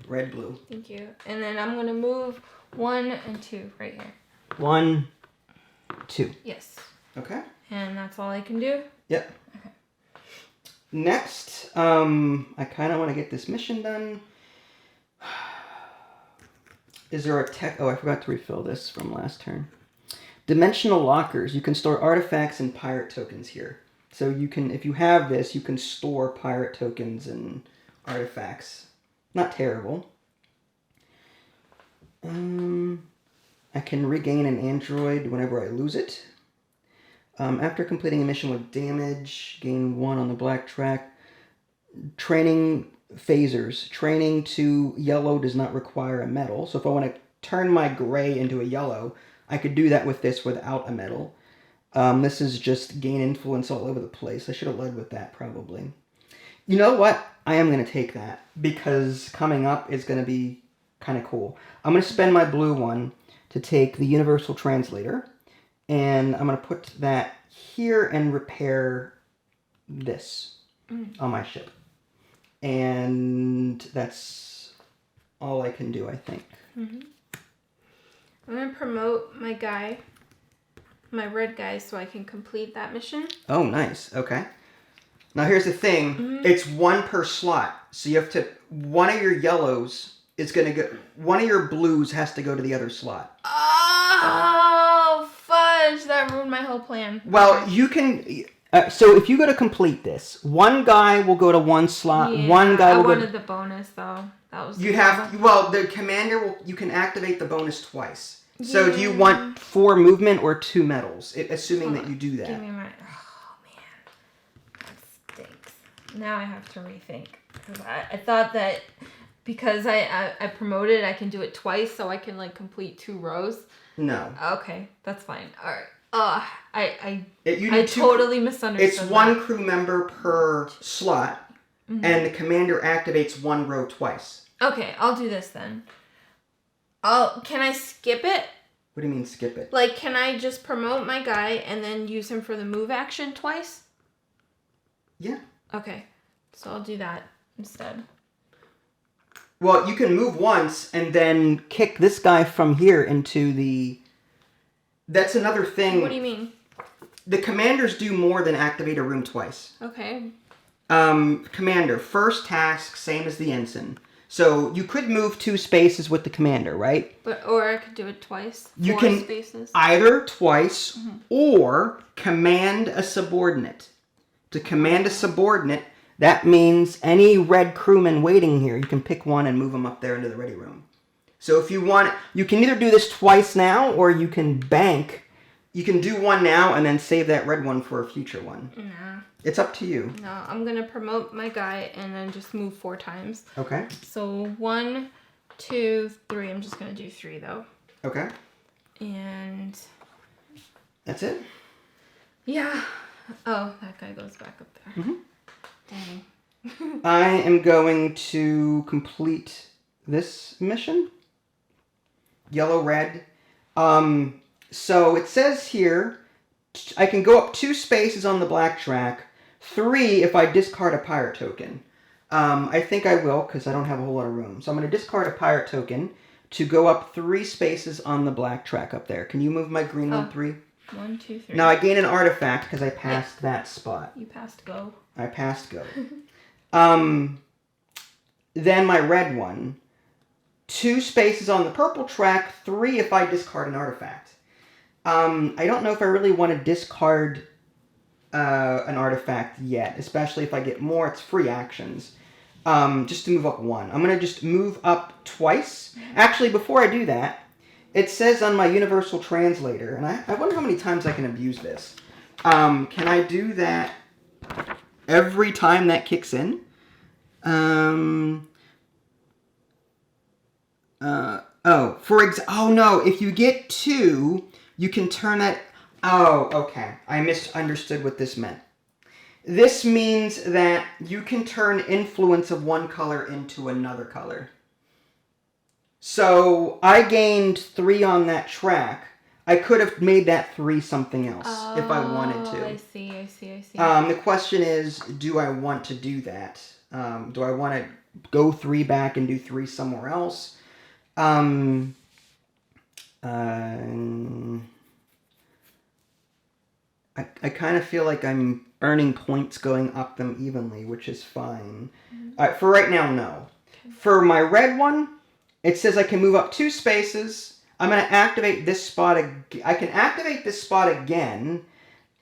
Red, blue. Thank you. And then I'm going to move 1 and 2 right here. 1, 2. Yes. Okay. And that's all I can do? Yep. Okay. Next, I kind of want to get this mission done. Is there a tech? Oh, I forgot to refill this from last turn. Dimensional lockers. You can store artifacts and pirate tokens here. So you can, if you have this, you can store pirate tokens and artifacts. Not terrible. I can regain an android whenever I lose it. After completing a mission with damage, gain 1 on the black track. Training phasers. Training to yellow does not require a medal. So if I want to turn my gray into a yellow, I could do that with this without a medal. This is just gain influence all over the place. I should have led with that probably. You know what? I am going to take that because coming up is going to be kind of cool. I'm going to spend my blue one to take the universal translator. And I'm going to put that here and repair this on my ship. And that's all I can do, I think. Mm-hmm. I'm going to promote my guy, my red guy, so I can complete that mission. Oh, nice. Okay. Now, here's the thing. It's 1 per slot. So you have to... One of your yellows is going to go... One of your blues has to go to the other slot. Oh, fudge. That ruined my whole plan. Well, you can... so if you go to complete this, one guy will go to one slot. Yeah, one guy will I wanted the bonus, though. That was... You have... Well, the commander will... You can activate the bonus twice. So do you want 4 movement or 2 medals? Assuming that you do that. Give me my... Oh, man. That stinks. Now I have to rethink. Because I thought that because I promoted, I can do it twice, so I can, like, complete 2 rows. No. Okay, that's fine. All right. I two, totally misunderstood. It's 1 crew member per slot, and the commander activates 1 row twice. Okay, I'll do this then. Can I skip it? What do you mean skip it? Like, can I just promote my guy and then use him for the move action twice? Yeah. Okay, so I'll do that instead. Well, you can move once and then kick this guy from here into the... That's another thing. What do you mean? The commanders do more than activate a room twice. Okay. Commander, first task, same as the ensign. So you could move 2 spaces with the commander, right? Or I could do it twice. You 4 can spaces. either twice or command a subordinate. To command a subordinate, that means any red crewman waiting here, you can pick one and move them up there into the ready room. So if you want, you can either do this twice now, or you can bank. You can do 1 now and then save that red one for a future one. Nah. It's up to you. No, I'm going to promote my guy and then just move 4 times. Okay. So 1, 2, 3. I'm just going to do 3, though. Okay. And... That's it? Yeah. Oh, that guy goes back up there. Mm-hmm. Dang. I am going to complete this mission. Yellow, red. So it says here, I can go up 2 spaces on the black track, 3 if I discard a pirate token. I think I will, because I don't have a whole lot of room. So I'm going to discard a pirate token to go up 3 spaces on the black track up there. Can you move my green one 3? 1, 2, 3. Now I gain an artifact because I passed that spot. You passed go. I passed go. Then my red one. 2 spaces on the purple track, 3 if I discard an artifact. I don't know if I really want to discard an artifact yet, especially if I get more. It's free actions. Just to move up 1. I'm going to just move up twice. Actually, before I do that, it says on my universal translator, and I wonder how many times I can abuse this. Can I do that every time that kicks in? Oh no, if you get 2, you can turn that... Oh, okay. I misunderstood what this meant. This means that you can turn influence of one color into another color. So, I gained 3 on that track. I could have made that 3 something else if I wanted to. I see. The question is, do I want to do that? Do I want to go 3 back and do 3 somewhere else? I kind of feel like I'm earning points going up them evenly, which is fine. For right now, no. For my red one, it says I can move up 2 spaces. I'm going to activate this spot. I can activate this spot again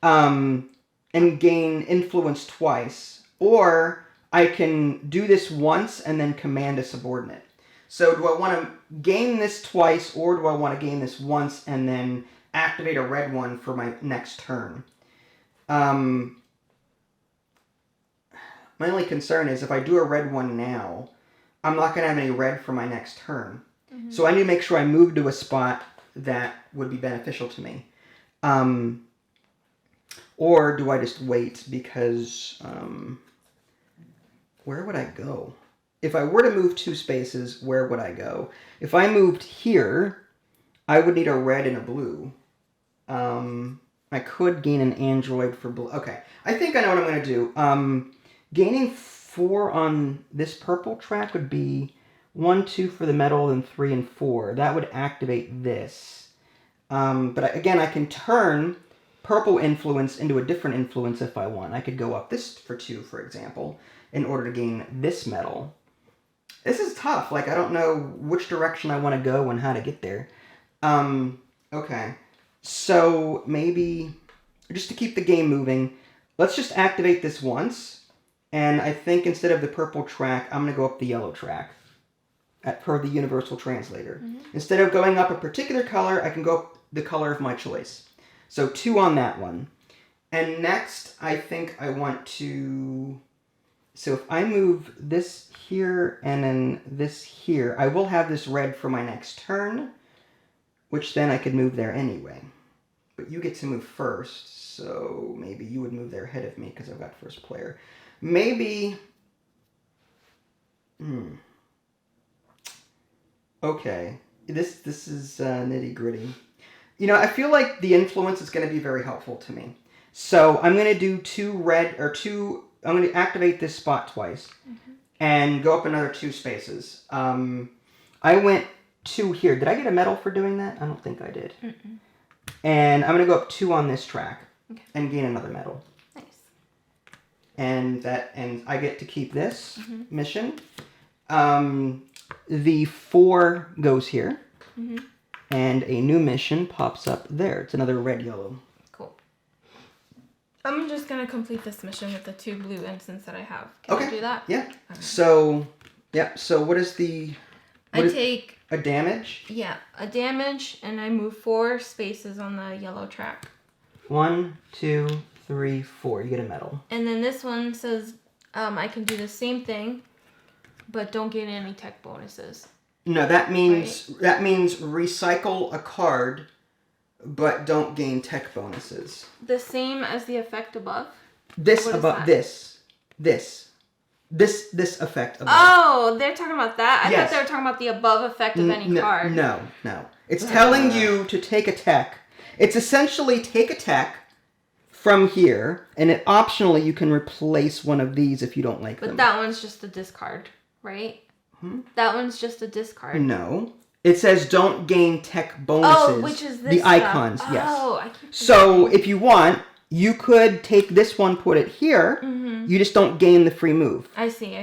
and gain influence twice. Or I can do this once and then command a subordinate. So do I want to gain this twice, or do I want to gain this once and then activate a red one for my next turn? My only concern is if I do a red one now, I'm not going to have any red for my next turn. So I need to make sure I move to a spot that would be beneficial to me. Or do I just wait because... where would I go? If I were to move 2 spaces, where would I go? If I moved here, I would need a red and a blue. I could gain an android for blue. Okay, I think I know what I'm going to do. Gaining 4 on this purple track would be 1, 2 for the metal, and 3 and 4. That would activate this. But again, I can turn purple influence into a different influence if I want. I could go up this for 2, for example, in order to gain this metal. This is tough. Like, I don't know which direction I want to go and how to get there. Okay. So, maybe, just to keep the game moving, let's just activate this once. And I think instead of the purple track, I'm going to go up the yellow track per the universal translator. Instead of going up a particular color, I can go up the color of my choice. So 2 on that one. And next, I think I want to... So if I move this here and then this here, I will have this red for my next turn, which then I could move there anyway. But you get to move first, so maybe you would move there ahead of me because I've got first player. Maybe... Okay, this is nitty-gritty. You know, I feel like the influence is going to be very helpful to me. So I'm going to do 2 red, or 2... I'm going to activate this spot twice and go up another 2 spaces. I went 2 here. Did I get a medal for doing that? I don't think I did. And I'm going to go up 2 on this track and gain another medal. Nice. And I get to keep this mission. The 4 goes here. And a new mission pops up there. It's another red-yellow. Cool. I'm just going to complete this mission with the 2 blue instants that I have. Can I do that? Yeah. Right. So what is the... I take... A damage? Yeah, a damage, and I move 4 spaces on the yellow track. 1, 2, 3, 4. You get a medal. And then this one says I can do the same thing, but don't get any tech bonuses. No, that means recycle a card, but don't gain tech bonuses. The same as the effect above? This above this effect above. Oh, they're talking about that? I Yes. thought they were talking about the above effect of any card. No. It's telling you to take a tech. It's essentially take a tech from here, and optionally you can replace one of these if you don't like them. But that one's just a discard, right? That one's just a discard. No. It says don't gain tech bonuses. Oh, which is this the stuff. icons, yes. Oh, I keep So if you want, you could take this one, put it here. You just don't gain the free move. I see.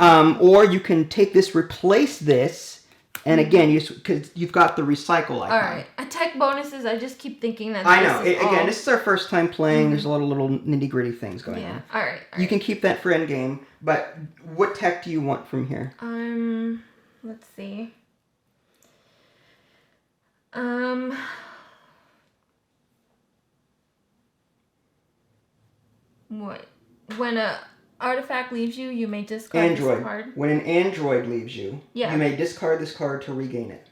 Or you can take this, replace this, and again, because you've got the recycle icon. All right. Tech bonuses, I just keep thinking that I know. again, this is our first time playing. There's a lot of little nitty-gritty things going on. All right. You can keep that for endgame, but what tech do you want from here? Let's see. What? When a artifact leaves you, you may discard this card. When an android leaves you, you may discard this card to regain it.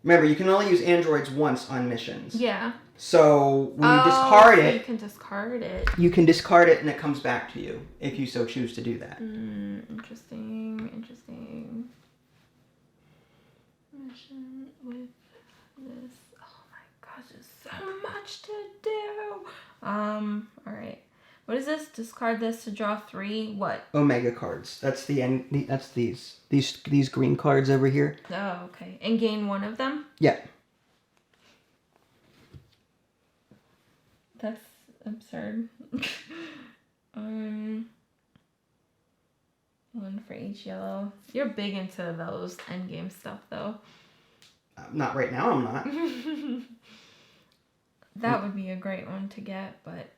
Remember, you can only use androids once on missions. Yeah. So when you discard it, you can discard it. You can discard it and it comes back to you if you so choose to do that. Interesting. Mission with this. Oh my gosh, there's so much to do. All right. What is this? Discard this to draw 3. What? Omega cards. That's the end. That's these green cards over here. Oh, okay. And gain 1 of them? Yeah. That's absurd. One for each yellow. You're big into those endgame stuff, though. Not right now, I'm not. That would be a great one to get, but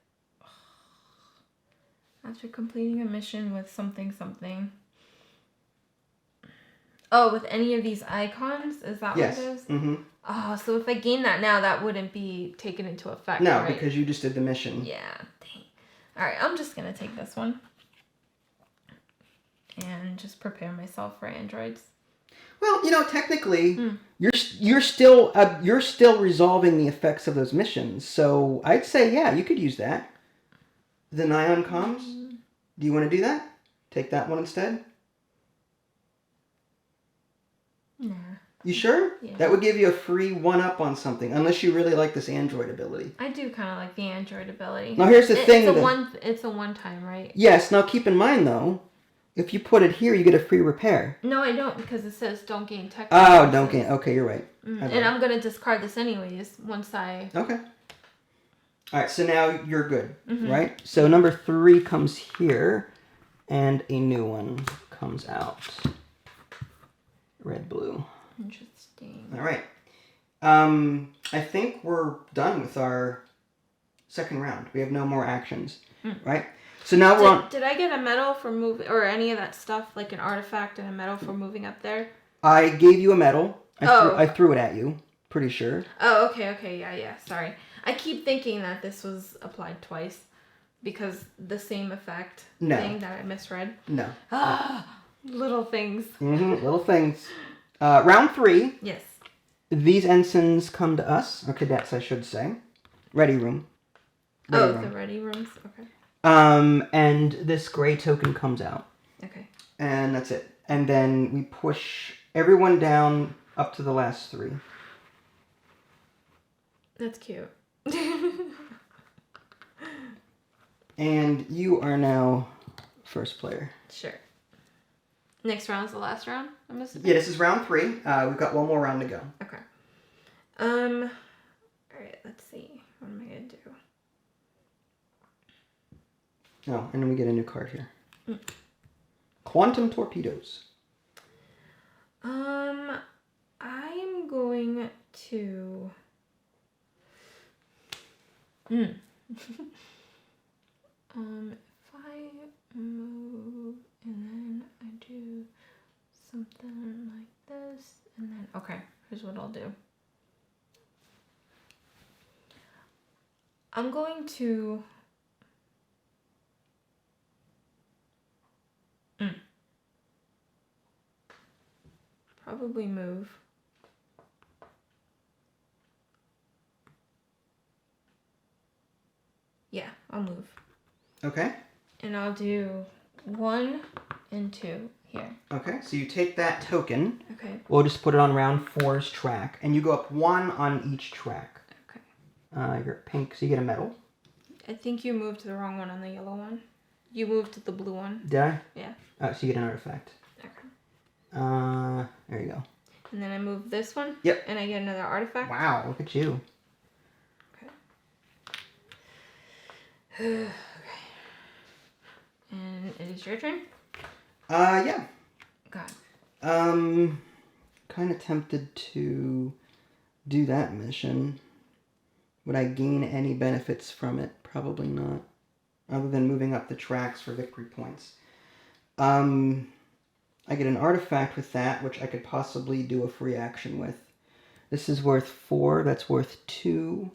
after completing a mission with something. Oh, with any of these icons? Is that Yes. what it is? Mm-hmm. Oh, so if I gain that now, that wouldn't be taken into effect, No, right? because you just did the mission. Yeah, dang. Alright, I'm just going to take this one. And just prepare myself for androids. Well, you know, technically, you're still resolving the effects of those missions. So I'd say, yeah, you could use that. The Nion comms. Do you want to do that? Take that one instead. Nah. You sure? Yeah. That would give you a free 1-up on something, unless you really like this android ability. I do kind of like the android ability. Now here's the thing. It's a one time, right? Yes. Now keep in mind though, if you put it here, you get a free repair. No, I don't, because it says don't gain tech. Oh, don't gain. Okay, you're right. And I'm gonna discard this anyways once I. Okay. All right. So now you're good, right? So number 3 comes here, and a new one comes out. Red, blue. Interesting. All right. I think we're done with our second round. We have no more actions, right? So now we're on. Did I get a medal for moving, or any of that stuff, like an artifact and a medal for moving up there? I gave you a medal. I threw it at you. Pretty sure. Oh, okay, yeah. Sorry. I keep thinking that this was applied twice, because the same effect thing that I misread. No. Little things. Little things. Round 3. Yes. These ensigns come to us, or cadets, I should say. Ready room. The ready rooms. Okay. And this gray token comes out. Okay. And that's it. And then we push everyone down up to the last 3. That's cute. And you are now first player. Sure. Next round's the last round, I'm assuming? Yeah, this is round 3. We've got one more round to go. Okay. Alright, let's see. What am I gonna do? Oh, and then we get a new card here. Quantum torpedoes. I'm going to... if I move and then I do something like this, and then, okay, here's what I'll do. I'm going to probably move. Yeah, I'll move. Okay. And I'll do 1 and 2 here. Okay, so you take that token. Okay. We'll just put it on round 4's track, and you go up 1 on each track. Okay. You're pink, so you get a medal. I think you moved the wrong one on the yellow one. You moved to the blue one. Did I? Yeah. So you get an artifact. Okay. There you go. And then I move this one. Yep. And I get another artifact. Wow, look at you. Okay. And it is your turn? Yeah. God. Kind of tempted to do that mission. Would I gain any benefits from it? Probably not. Other than moving up the tracks for victory points. I get an artifact with that, which I could possibly do a free action with. This is worth 4. That's worth 2.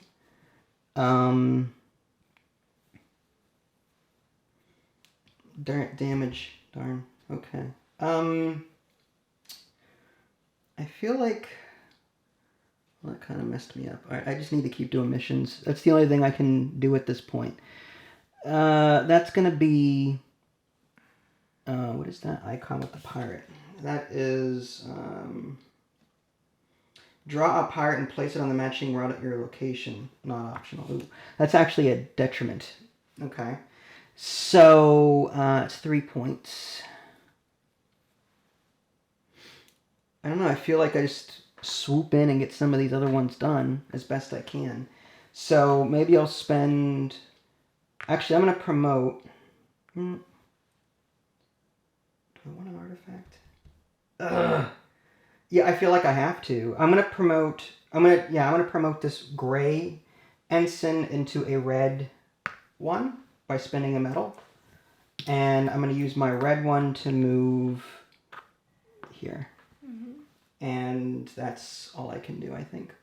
Damage. Darn. Okay. I feel like... Well, that kind of messed me up. Alright, I just need to keep doing missions. That's the only thing I can do at this point. That's going to be... what is that icon with the pirate? That is... draw a pirate and place it on the matching route at your location. Not optional. Ooh, that's actually a detriment. Okay. So, it's 3 points. I don't know, I feel like I just swoop in and get some of these other ones done as best I can. So, maybe I'll spend Actually, I'm going to promote... Do I want an artifact? Ugh. Yeah, I feel like I have to. I'm going to promote... I'm going to promote this gray ensign into a red one by spinning a metal. And I'm going to use my red one to move here. And that's all I can do, I think.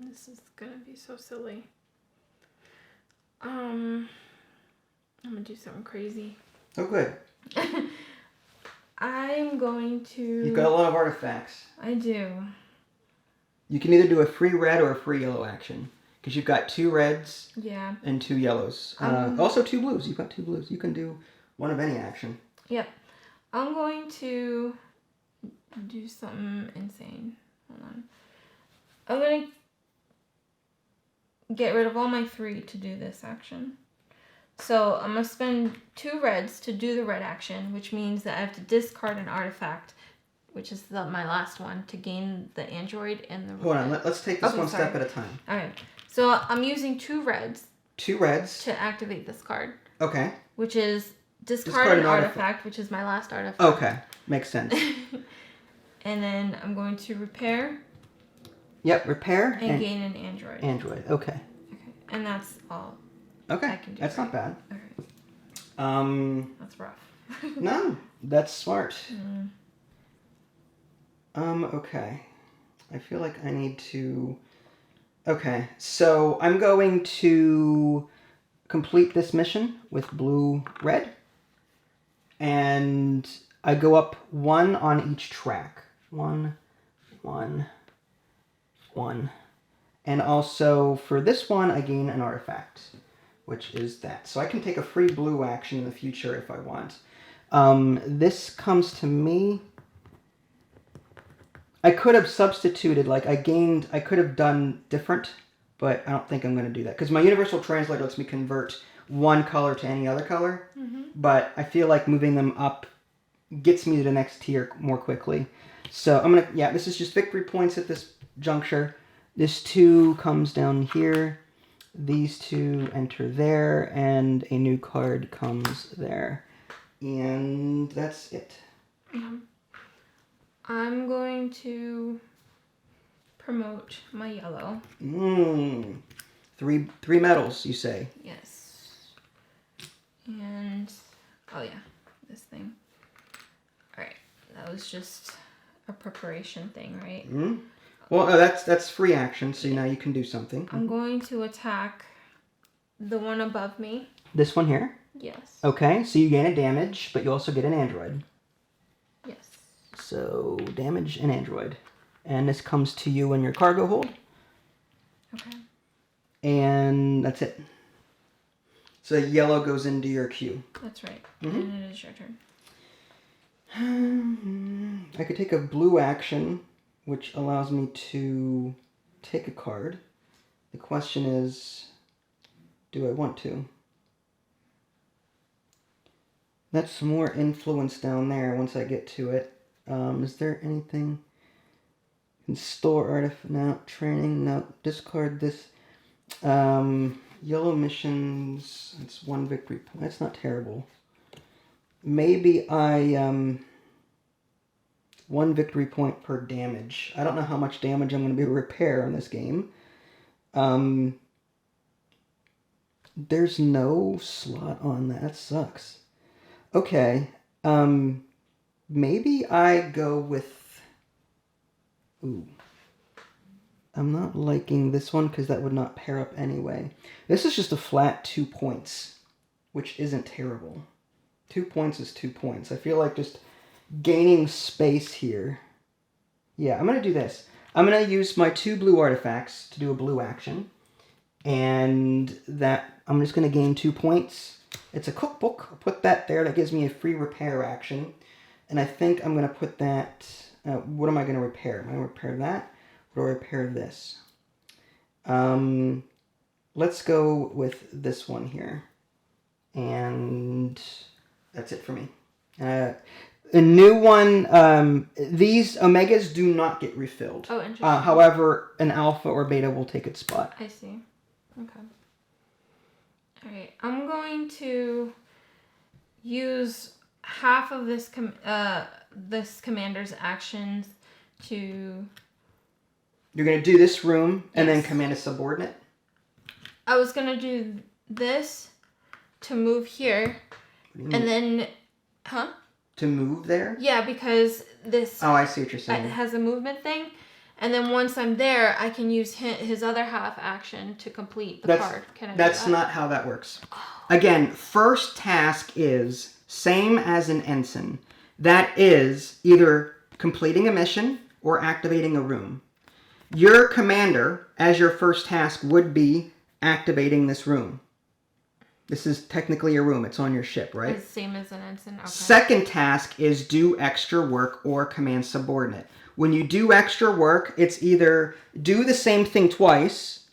This is gonna be so silly. I'm gonna do something crazy. Oh, good. I'm going to... You've got a lot of artifacts. I do. You can either do a free red or a free yellow action. Because you've got 2 reds and 2 yellows. Also 2 blues. You've got 2 blues. You can do one of any action. Yep. I'm going to do something insane. Hold on. I'm going to get rid of all my 3 to do this action. So I'm going to spend 2 reds to do the red action, which means that I have to discard an artifact, which is my last one, to gain the android and the... Hold on, let's take this one step at a time. Okay. So I'm using 2 reds. 2 reds. To activate this card. Okay. Which is discard an artifact, which is my last artifact. Okay, makes sense. And then I'm going to repair. Yep, repair. And gain an android. Android, okay. Okay, and that's all. Okay, I can do. That's not bad. Okay. That's rough. No, that's smart. Okay. I feel like I need to... Okay, so I'm going to complete this mission with blue-red. And I go up 1 on each track. 1, 1, 1. And also, for this one, I gain an artifact, which is that. So I can take a free blue action in the future if I want. This comes to me... I could have substituted, like, I could have done different, but I don't think I'm going to do that. Because my Universal Translator lets me convert one color to any other color, but I feel like moving them up gets me to the next tier more quickly. So I'm going to, this is just victory points at this juncture. This 2 comes down here. These 2 enter there, and a new card comes there. And that's it. I'm going to promote my yellow. 3 medals, you say? Yes. And, oh yeah, this thing. Alright, that was just a preparation thing, right? Well, no, that's free action, so now you can do something. I'm going to attack the one above me. This one here? Yes. Okay, so you gain a damage, but you also get an android. Yes. So, damage and android. And this comes to you in your cargo hold. Okay. And that's it. So yellow goes into your queue. That's right. And it is your turn. I could take a blue action, which allows me to take a card. The question is, do I want to? That's some more influence down there once I get to it. Is there anything? Can store artifact, no. Training, no. Discard this. Yellow missions, it's 1 victory point. That's not terrible. Maybe I, 1 victory point per damage. I don't know how much damage I'm going to be able to repair in this game. There's no slot on that. That sucks. Okay. Maybe I go with... Ooh. I'm not liking this one because that would not pair up anyway. This is just a flat 2 points, which isn't terrible. 2 points is 2 points. I feel like just gaining space here. Yeah, I'm going to do this. I'm going to use my 2 blue artifacts to do a blue action. And that I'm just going to gain 2 points. It's a cookbook. I'll put that there. That gives me a free repair action. And I think I'm going to put that... what am I going to repair? Am I going to repair that? Or repair this? Let's go with this one here. And that's it for me. A new one, these Omegas do not get refilled. Oh, interesting. However, an Alpha or Beta will take its spot. I see. Okay. All right. I'm going to use half of this this commander's actions to... You're going to do this room and then Yes. command a subordinate? I was going to do this to move here and then... Huh? To move there? Yeah, because this... Oh, I see what you're It saying. has a movement thing. And then once I'm there, I can use his other half action to complete the card. Can I do That's that? not how that works. Again, first task is same as an ensign. That is either completing a mission or activating a room. Your commander, as your first task, would be activating this room. This is technically a room. It's on your ship, right? It's the same as an ensign. Okay. Second task is do extra work or command subordinate. When you do extra work, it's either do the same thing twice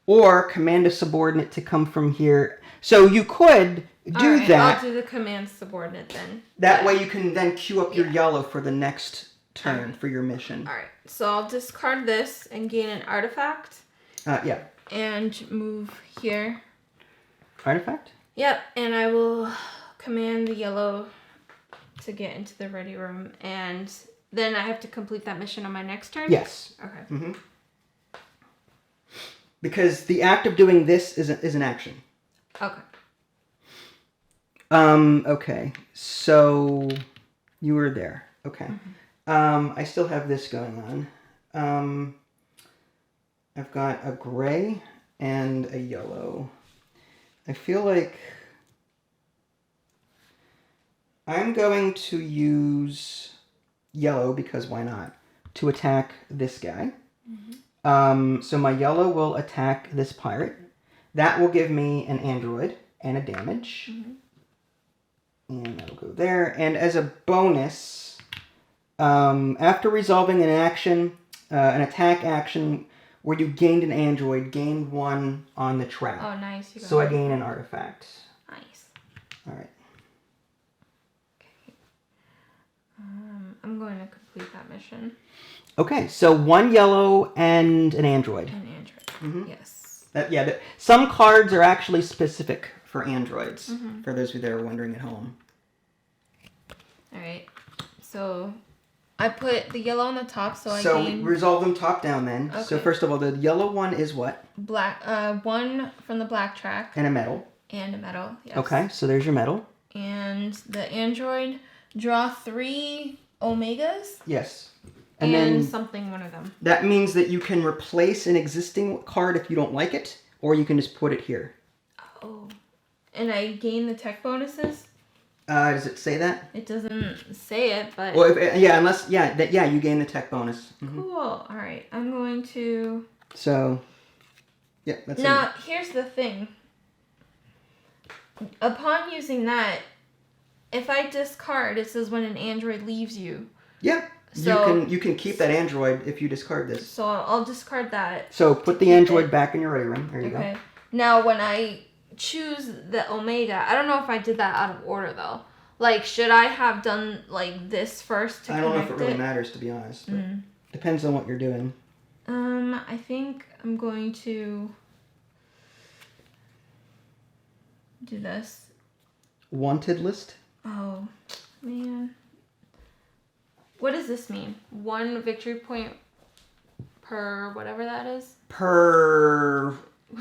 or command a subordinate to come from here. So you could do Alright, that. I'll do the command subordinate then. That way you can then queue up your yellow for the next turn for your mission. Alright, so I'll discard this and gain an artifact. Yeah. And move here. Artifact? Yep, and I will command the yellow to get into the ready room. And then I have to complete that mission on my next turn? Yes. Okay. Mm-hmm. Because the act of doing this is an action. Okay. Okay. So you were there. Okay. I still have this going on. I've got a gray and a yellow. I feel like I'm going to use yellow, because why not, to attack this guy. So my yellow will attack this pirate. That will give me an android and a damage. And that'll go there. And as a bonus, after resolving an action, an attack action where you gained an android, gain one on the trap. Oh, nice. So I gain an artifact. Nice. All right. Okay. I'm going to complete that mission. Okay, so one yellow and an android. An android. Yes. Some cards are actually specific for androids, for those of you that are wondering at home. All right. So I put the yellow on the top, so I So gain we resolve them top down then. Okay. So first of all, the yellow one is what? black. One from the black track And a medal. and a medal. Yes. Okay, so there's your medal. And the android, draw 3 omegas Yes. and then something one of them. that means that you can replace an existing card if you don't like it, or you can just put it here. Oh. And I gain the tech bonuses. Does it say that? It doesn't say it, but Well, you gain the tech bonus. cool. All right, I'm going to. So, yeah, that's it. Now, here's the thing. Upon using that, if I discard, it says when an android leaves you. Yeah, So- you can keep that android if you discard this. So I'll discard that. So put the android back in your ready room. There you Okay. Now, when I choose the omega, I don't know if I did that out of order though. Like, should I have done like this first to go. I connect don't know if it really matters, to be honest. But depends on what you're doing. I think I'm going to do this. Wanted list. Oh, man. What does this mean? 1 victory point per whatever that is? Per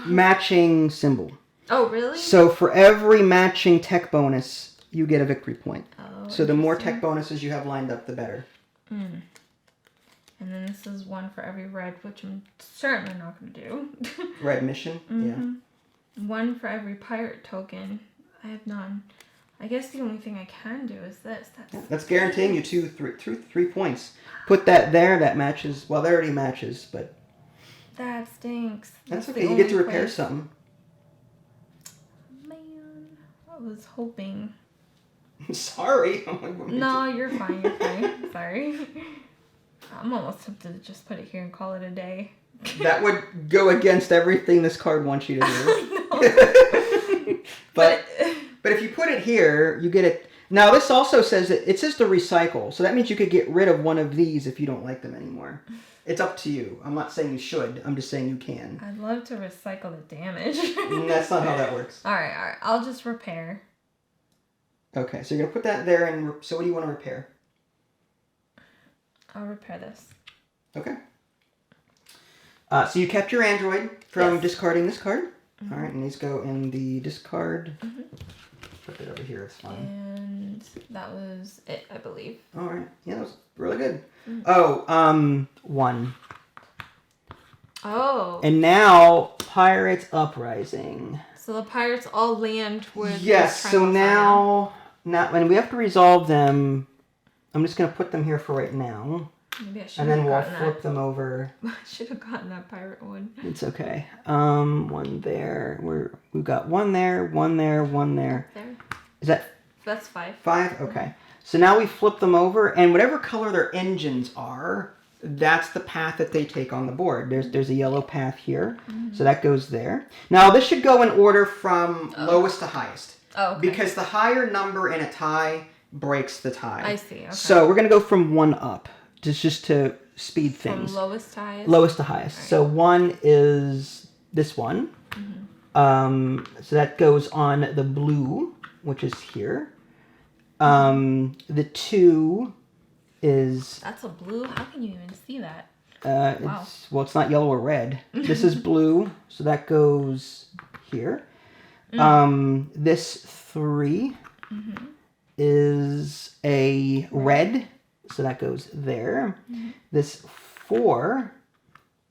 matching symbol. Oh, really? So for every matching tech bonus, you get a victory point. Oh, So the more interesting. tech bonuses you have lined up, the better. And then this is 1 for every red, which I'm certainly not going to do. Red mission. Yeah. 1 for every pirate token. I have none. I guess the only thing I can do is this. That's guaranteeing you 3 points. Put that there. That matches. Well, that already matches, but That stinks. that's the okay. You get to only repair place. something. Man, I was hoping. Sorry. No, you're fine. You're fine. Sorry. I'm almost tempted to just put it here and call it a day. That would go against everything this card wants you to do. I know. But if you put it here, you get it. Now this also says that it says to recycle, so that means you could get rid of one of these if you don't like them anymore. It's up to you. I'm not saying you should. I'm just saying you can. I'd love to recycle the damage. That's not how that works. All right. I'll just repair. Okay, so you're gonna put that there, and so what do you want to repair? I'll repair this. Okay. So you kept your Android from discarding this card. Mm-hmm. All right, and these go in the discard. Mm-hmm. Put it over here. It's fine. And that was it, I believe. All right. Yeah, that was really good. Mm-hmm. Oh, 1. Oh. And now Pirates Uprising. So the pirates all land with. Yes. So now when we have to resolve them, I'm just gonna put them here for right now. Maybe I should. And then we'll flip them over. I should have gotten that pirate one. It's okay. 1 there. We've got 1 there, 1 there, 1 there. There. Is that? That's 5. 5. Okay. So now we flip them over, and whatever color their engines are, that's the path that they take on the board. There's a yellow path here, so that goes there. Now this should go in order from lowest to highest. Oh. Okay. Because the higher number in a tie breaks the tie. I see. Okay. So we're gonna go from 1 up. Just to speed things. From lowest to highest? Lowest to highest. Right. So 1 is this one. Mm-hmm. So that goes on the blue, which is here. The 2 is... That's a blue? How can you even see that? Wow. It's not yellow or red. This is blue, so that goes here. This 3 is a red. So that goes there. Mm-hmm. This 4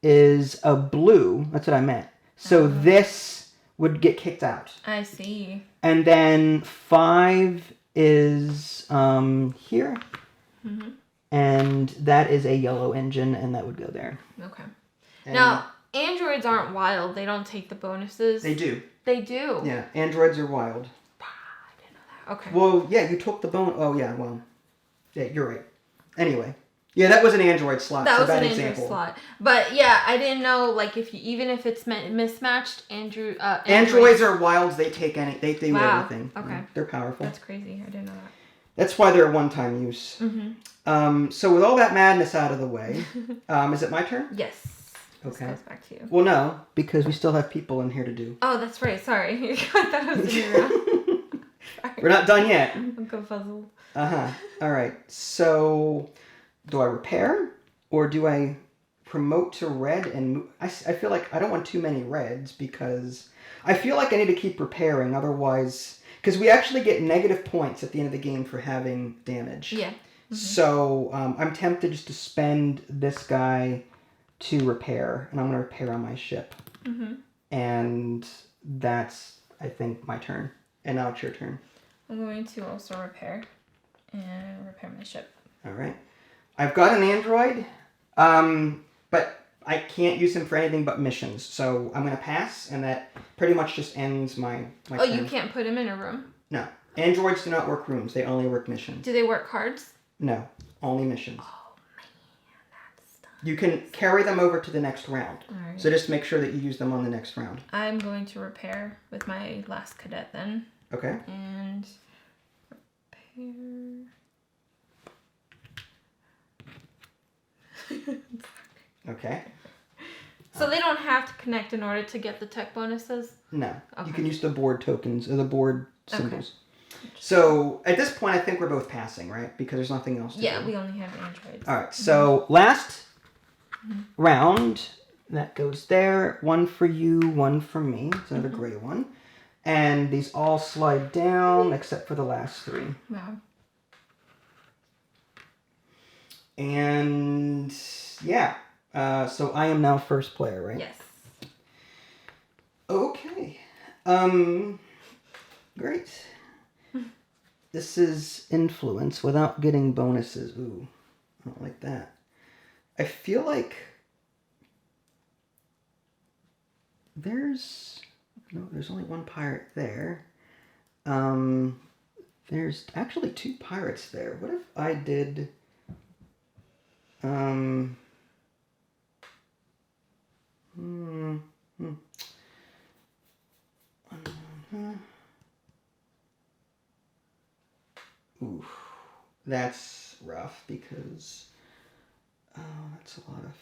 is a blue. That's what I meant. So this would get kicked out. I see. And then 5 is here. Mm-hmm. And that is a yellow engine, and that would go there. Okay. And now, androids aren't wild. They don't take the bonuses. They do. They do? Yeah, androids are wild. I didn't know that. Okay. Well, yeah, you took the bonus. Oh, yeah, well. Yeah, you're right. Anyway, yeah, that was an Android slot. That was an Android slot. But yeah, I didn't know if even if it's mismatched, androids are wilds. They take they do everything. Okay, yeah, they're powerful. That's crazy. I didn't know that. That's why they're a one-time use. Mm-hmm. So with all that madness out of the way, is it my turn? Yes. Okay. This goes back to you. Well, no, because we still have people in here to do. Oh, that's right. Sorry, that was me. We're not done yet. I'm confuzzled. All right. So, do I repair or do I promote to red and move? I feel like I don't want too many reds because I feel like I need to keep repairing. Otherwise, because we actually get negative points at the end of the game for having damage. Yeah. Mm-hmm. So I'm tempted just to spend this guy to repair, and I'm going to repair on my ship. Mm-hmm. And that's, I think, my turn. And now it's your turn. I'm going to also repair and repair my ship. All right. I've got an android, but I can't use him for anything but missions. So I'm going to pass, and that pretty much just ends my turn. You can't put him in a room? No. Androids do not work rooms. They only work missions. Do they work cards? No. Only missions. Oh, man. That's dumb. You can carry them over to the next round. All right. So just make sure that you use them on the next round. I'm going to repair with my last cadet then. Okay. And repair... Okay. So they don't have to connect in order to get the tech bonuses? No. Okay. You can use the board tokens, or the board symbols. Okay. So at this point, I think we're both passing, right? Because there's nothing else to do. Yeah, we only have androids. All right. So last round, that goes there. 1 for you, 1 for me. It's another gray one. And these all slide down except for the last 3. Wow. And yeah, so I am now first player, right? Yes. Okay. Great. This is influence without getting bonuses. Ooh, I don't like that. I feel like there's only 1 pirate there. There's actually 2 pirates there. What if I did... Ooh, that's rough because... Oh, that's a lot of...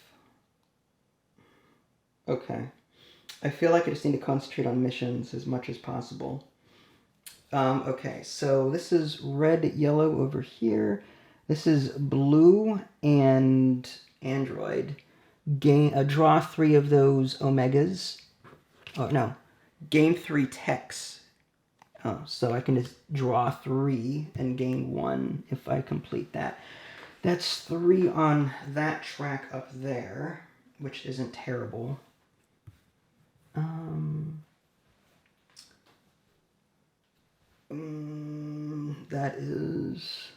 Okay. I feel like I just need to concentrate on missions as much as possible. Okay, so this is red, yellow over here. This is blue and android. Draw 3 of those omegas. Oh, no. Gain 3 techs. Oh, so I can just draw 3 and gain 1 if I complete that. That's 3 on that track up there, which isn't terrible. That is...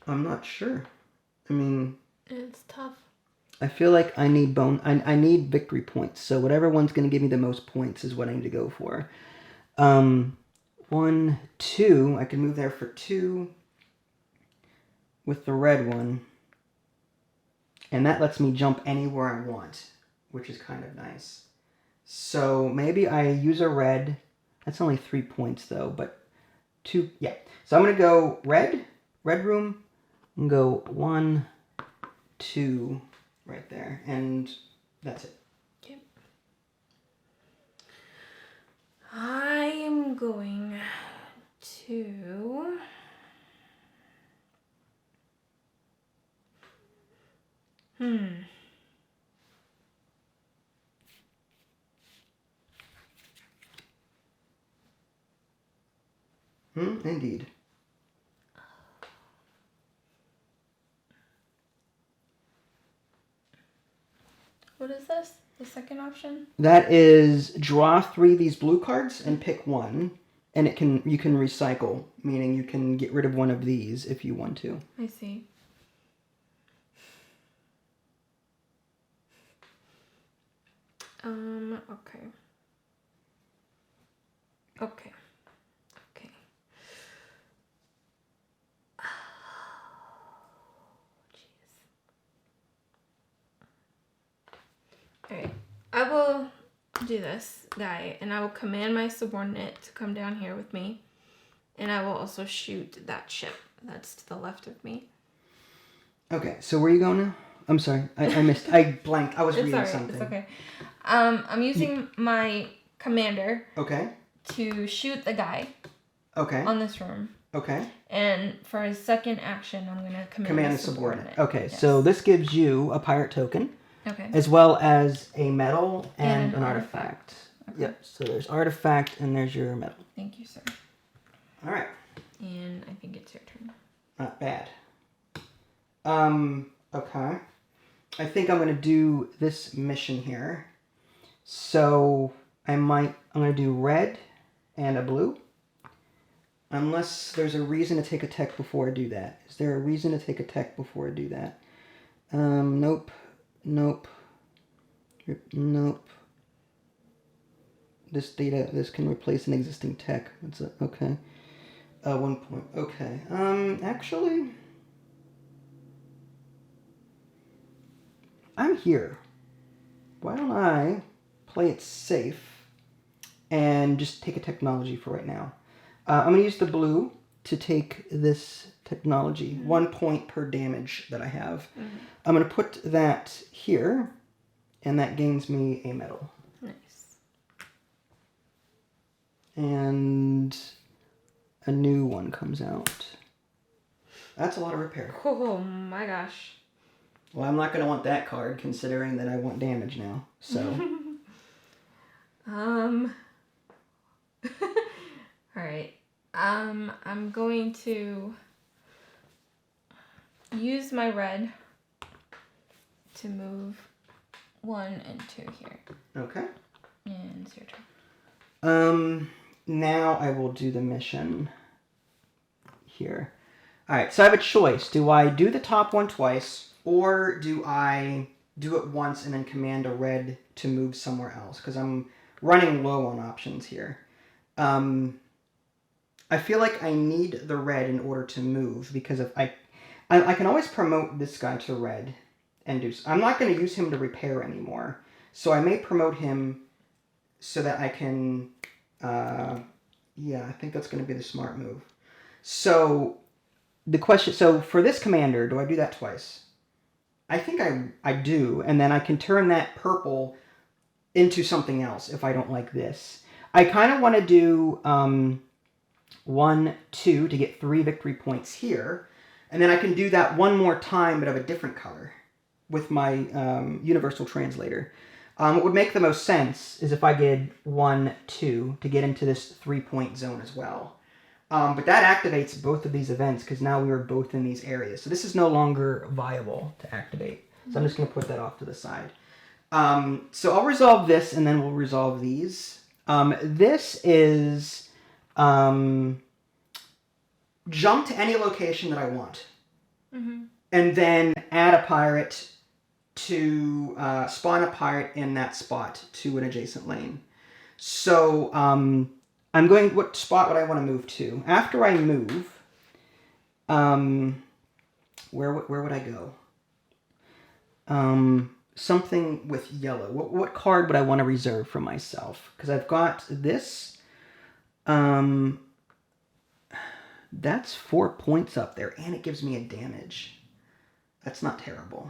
I'm not sure. I mean... It's tough. I feel like I need I need victory points. So whatever one's going to give me the most points is what I need to go for. 1, 2. I can move there for 2 with the red one. And that lets me jump anywhere I want, which is kind of nice. So maybe I use a red. That's only 3 points though, but 2. Yeah. So I'm going to go red room, and go 1, 2 right there. And that's it. Okay. I am going to... Indeed. What is this? The second option? That is draw 3 of these blue cards and pick 1. And you can recycle, meaning you can get rid of one of these if you want to. I see. Okay. Okay. Okay. Alright, I will do this guy, and I will command my subordinate to come down here with me, and I will also shoot that ship that's to the left of me. Okay, so where are you going now? I'm sorry, I missed, I blanked, I was It's reading alright, something. it's okay. I'm using my commander Okay. to shoot the guy Okay. on this room. Okay. And for his second action, I'm going to command the subordinate. Okay, Yes. so this gives you a pirate token, Okay. as well as a medal and And an an artifact. Okay. Yep, so there's artifact and there's your medal. Thank you, sir. All right. And I think it's your turn. Not bad. Okay. I think I'm going to do this mission here. So I'm going to do red and a blue. Unless there's a reason to take a tech before I do that. Is there a reason to take a tech before I do that? Nope. Nope. Nope. This can replace an existing tech. Okay. 1 point. Okay. Actually, I'm here. Why don't I play it safe and just take a technology for right now? I'm going to use the blue to take this technology. 1 point per damage that I have. I'm going to put that here, and that gains me a medal. Nice. And a new one comes out. That's a lot of repair. Oh my gosh. Well, I'm not going to want that card, considering that I want damage now. So. Alright. I'm going to use my red to move 1 and 2 here. Okay. And it's your turn. Now I will do the mission here. Alright, so I have a choice. Do I do the top one twice, or do I do it once and then command a red to move somewhere else? Because I'm running low on options here. I feel like I need the red in order to move, because if I can always promote this guy to red and do... I'm not going to use him to repair anymore. So I may promote him so that I can Yeah, I think that's going to be the smart move. So, the question... So, for this commander, do I do that twice? I think I do, and then I can turn that purple into something else if I don't like this. I kind of want to do 1, 2 to get 3 victory points here, and then I can do that one more time but of a different color with my universal translator. What would make the most sense is if I did 1, 2 to get into this 3-point zone as well. But that activates both of these events because now we are both in these areas. So this is no longer viable to activate. So I'm just going to put that off to the side. So I'll resolve this and then we'll resolve these. This is jump to any location that I want. Mm-hmm. And then add a pirate to spawn a pirate in that spot to an adjacent lane. So I'm going, what spot would I want to move to? After I move, where would I go? Something with yellow. What card would I want to reserve for myself? Because I've got this. That's 4 points up there, and it gives me a damage. That's not terrible.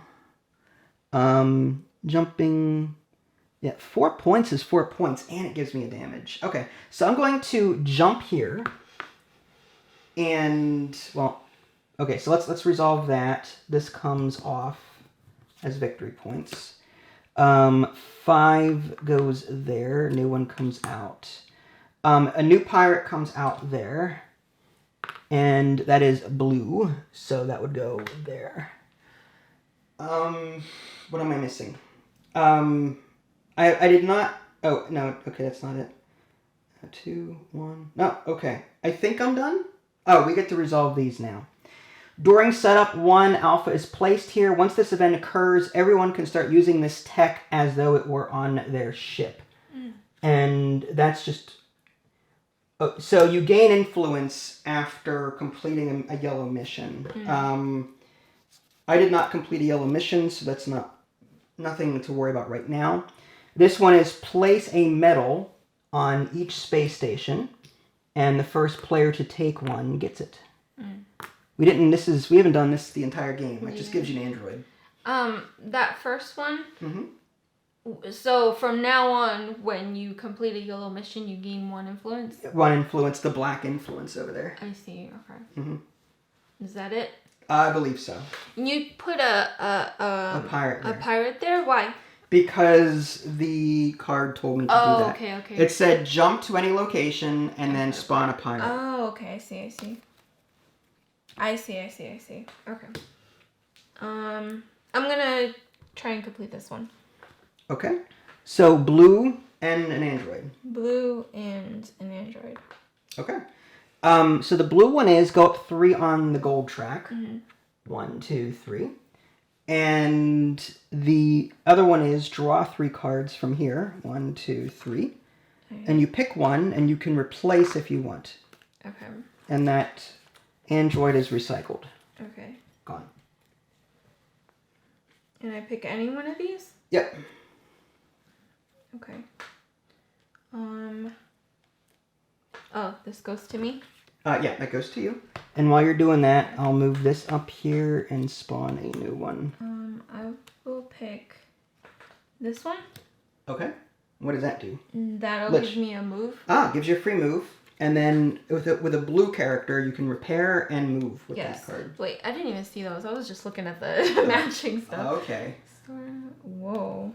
Jumping... Yeah, 4 points is 4 points, and it gives me a damage. Okay, so I'm going to jump here. And, well... Okay, so let's resolve that. This comes off as victory points. 5 goes there. New one comes out. A new pirate comes out there. And that is blue, so that would go there. What am I missing? I did not... Oh, no, okay, that's not it. 2, 1... No, okay. I think I'm done? Oh, we get to resolve these now. During setup, 1 alpha is placed here. Once this event occurs, everyone can start using this tech as though it were on their ship. Mm. And that's just... Oh, so you gain influence after completing a yellow mission. Mm. I did not complete a yellow mission, so that's nothing to worry about right now. This one is place a medal on each space station, and the first player to take one gets it. Mm. We haven't done this the entire game. It just gives you an android. That first one. Mm-hmm. So from now on, when you complete a yellow mission, you gain 1 influence. 1 influence, the black influence over there. I see. Okay. Mm-hmm. Is that it? I believe so. You put a pirate there. A pirate there? Why? Because the card told me to do that. Oh, okay. It said jump to any location and then spawn a pirate. Oh, okay. I see. Okay. I'm gonna try and complete this one. Okay. So blue and an android. Blue and an android. Okay. So the blue one is go up 3 on the gold track. Mm-hmm. 1, 2, 3. And the other one is draw 3 cards from here. 1, 2, 3. Okay. And you pick one and you can replace if you want. Okay. And that android is recycled. Okay. Gone. And I pick any one of these? Yep. Okay. Oh, this goes to me? Yeah, that goes to you. And while you're doing that, I'll move this up here and spawn a new one. I will pick this one. Okay. What does that do? That'll give me a move. Gives you a free move. And then with a blue character, you can repair and move with that card. Wait, I didn't even see those. I was just looking at the matching stuff. Okay. Whoa.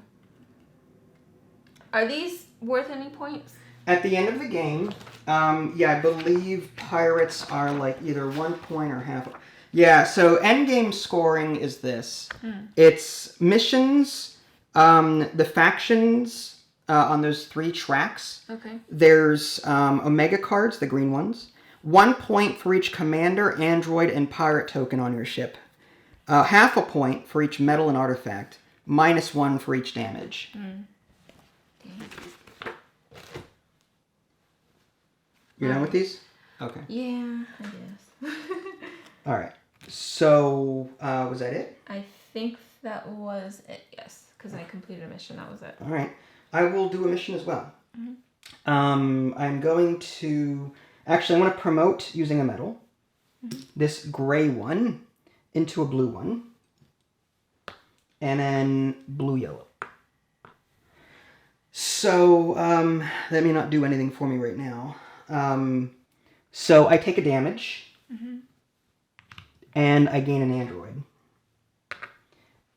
Are these worth any points? At the end of the game, I believe pirates are like either 1 point or half. Yeah, so end game scoring is this. It's missions, the factions on those 3 tracks. Okay. There's Omega cards, the green ones. 1 point for each commander, android, and pirate token on your ship. Half a point for each medal and artifact. -1 for each damage. You're done with these? Okay. Yeah, I guess. All right. So, was that it? I think that was it, yes. Because I completed a mission, that was it. All right. I will do a mission as well. Mm-hmm. I'm going to... Actually, I want to promote using a metal. This gray one into a blue one. And then blue-yellow. So, that may not do anything for me right now. So I take a damage. And I gain an android.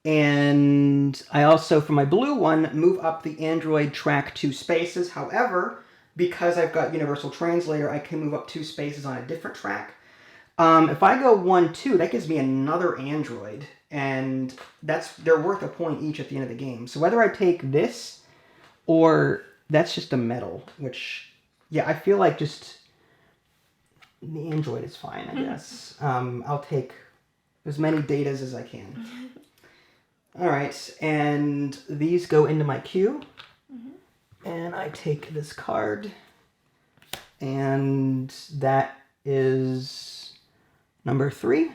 And I also, for my blue one, move up the android track 2 spaces. However, because I've got Universal Translator, I can move up 2 spaces on a different track. If I go 1, 2, that gives me another android. And they're worth a point each at the end of the game. So whether I take this or that's just a metal, which, yeah, I feel like just the android is fine, I guess. I'll take as many datas as I can. All right, and these go into my queue. And I take this card. And that is number 3.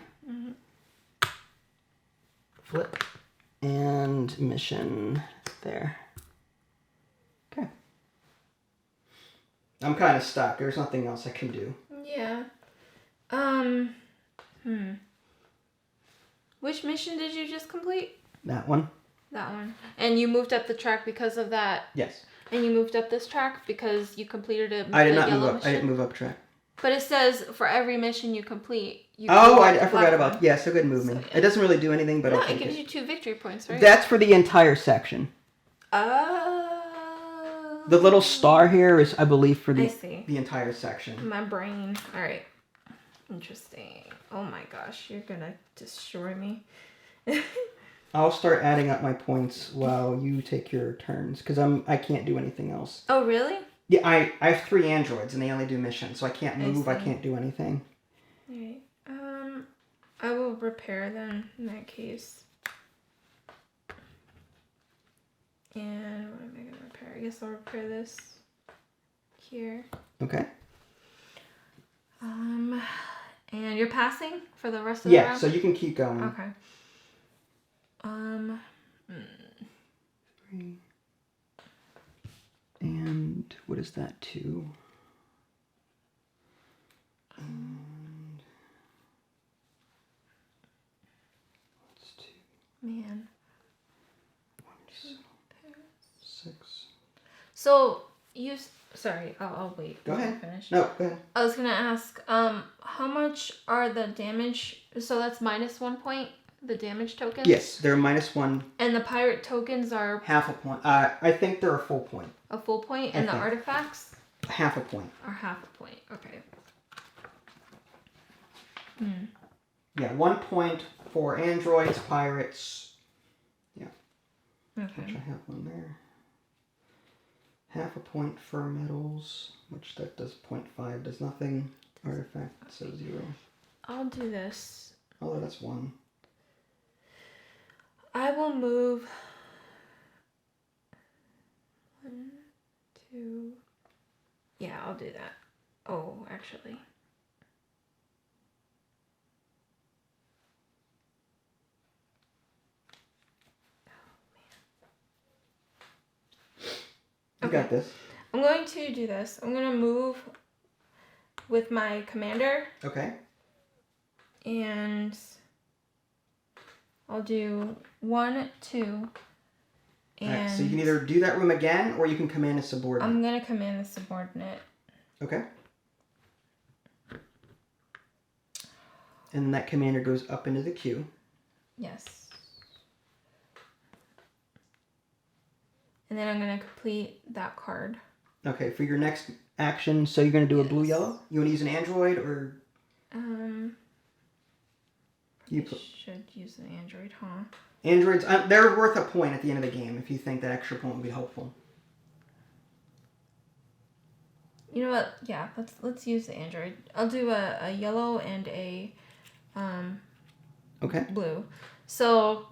Flip. And mission there. Okay. I'm kind of stuck. There's nothing else I can do. Yeah. Which mission did you just complete? That one. That one. And you moved up the track because of that? Yes. And you moved up this track because you completed it. I did not move up. Mission? I didn't move up track. But it says for every mission you complete. I forgot about. Yeah, so good movement. So, yeah. It doesn't really do anything, but it gives you 2 victory points, right? That's for the entire section. Oh. The little star here is, I believe, for the entire section. My brain. All right. Interesting. Oh my gosh, you're gonna destroy me. I'll start adding up my points while you take your turns, because I can't do anything else. Oh, really? Yeah, I have 3 androids, and they only do missions, so I can't move, I can't do anything. Alright, I will repair then, in that case. And what am I going to repair? I guess I'll repair this here. Okay. And you're passing for the rest of the round? Yeah, so you can keep going. Okay. 3. And what is that, 2? And what's 2? Man. 1, 6. So you. Sorry, I'll wait. Go ahead. Finish. No, go ahead. I was gonna ask, how much are the damage? So that's -1 point. The damage tokens? Yes, they're -1. And the pirate tokens are... Half a point. I think they're a full point. A full point? And the artifacts? Half a point. Are half a point. Okay. Yeah, 1 point for androids, pirates. Yeah. Okay. Which I have one there. Half a point for metals, which that does 0.5, does nothing. Artifact, so 0. I'll do this. Oh, that's 1. I will move 1, 2. Yeah, I'll do that. Oh, actually. You got this. I'm going to do this. I'm going to move with my commander. Okay. And I'll do 1, 2. And all right, so you can either do that room again, or you can command a subordinate. I'm going to command a subordinate. Okay. And that commander goes up into the queue. Yes. And then I'm going to complete that card. Okay, for your next action, so you're going to do a blue-yellow? You want to use an android, or... You should use an android, huh? Androids, they're worth a point at the end of the game if you think that extra point would be helpful. You know what? Yeah, let's use the android. I'll do a yellow and a blue. So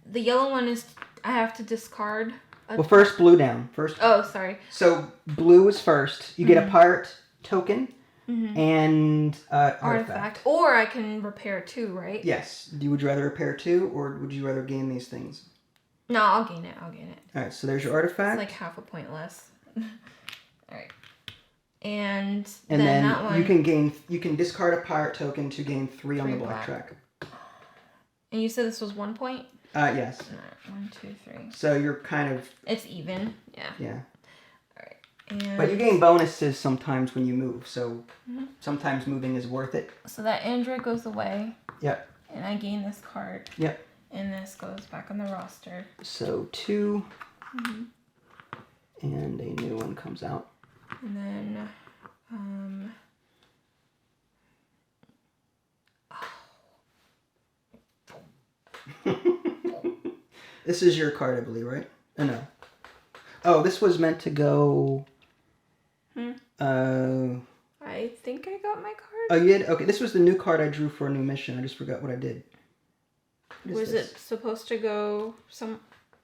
the yellow one is I have to discard. Well, first blue down. First. Oh, sorry. So blue is first. You get a pirate token. And artifact. Or I can repair 2, right? Yes. Would you rather repair 2, or would you rather gain these things? No, I'll gain it. Alright, so there's your artifact. It's like half a point less. All right. And then that one. you can discard a pirate token to gain 3 on the black track. And you said this was 1 point? Yes. All right, 1, 2, 3. So you're kind of... It's even, yeah. Yeah. All right. And but you gain bonuses sometimes when you move, so sometimes moving is worth it. So that android goes away. Yep. And I gain this card. Yep. And this goes back on the roster. So 2. And a new one comes out. And then, This is your card, I believe, right? Oh, no. Oh, this was meant to go... I think I got my card. Oh, you did? Okay, this was the new card I drew for a new mission. I just forgot what I did. Was it supposed to go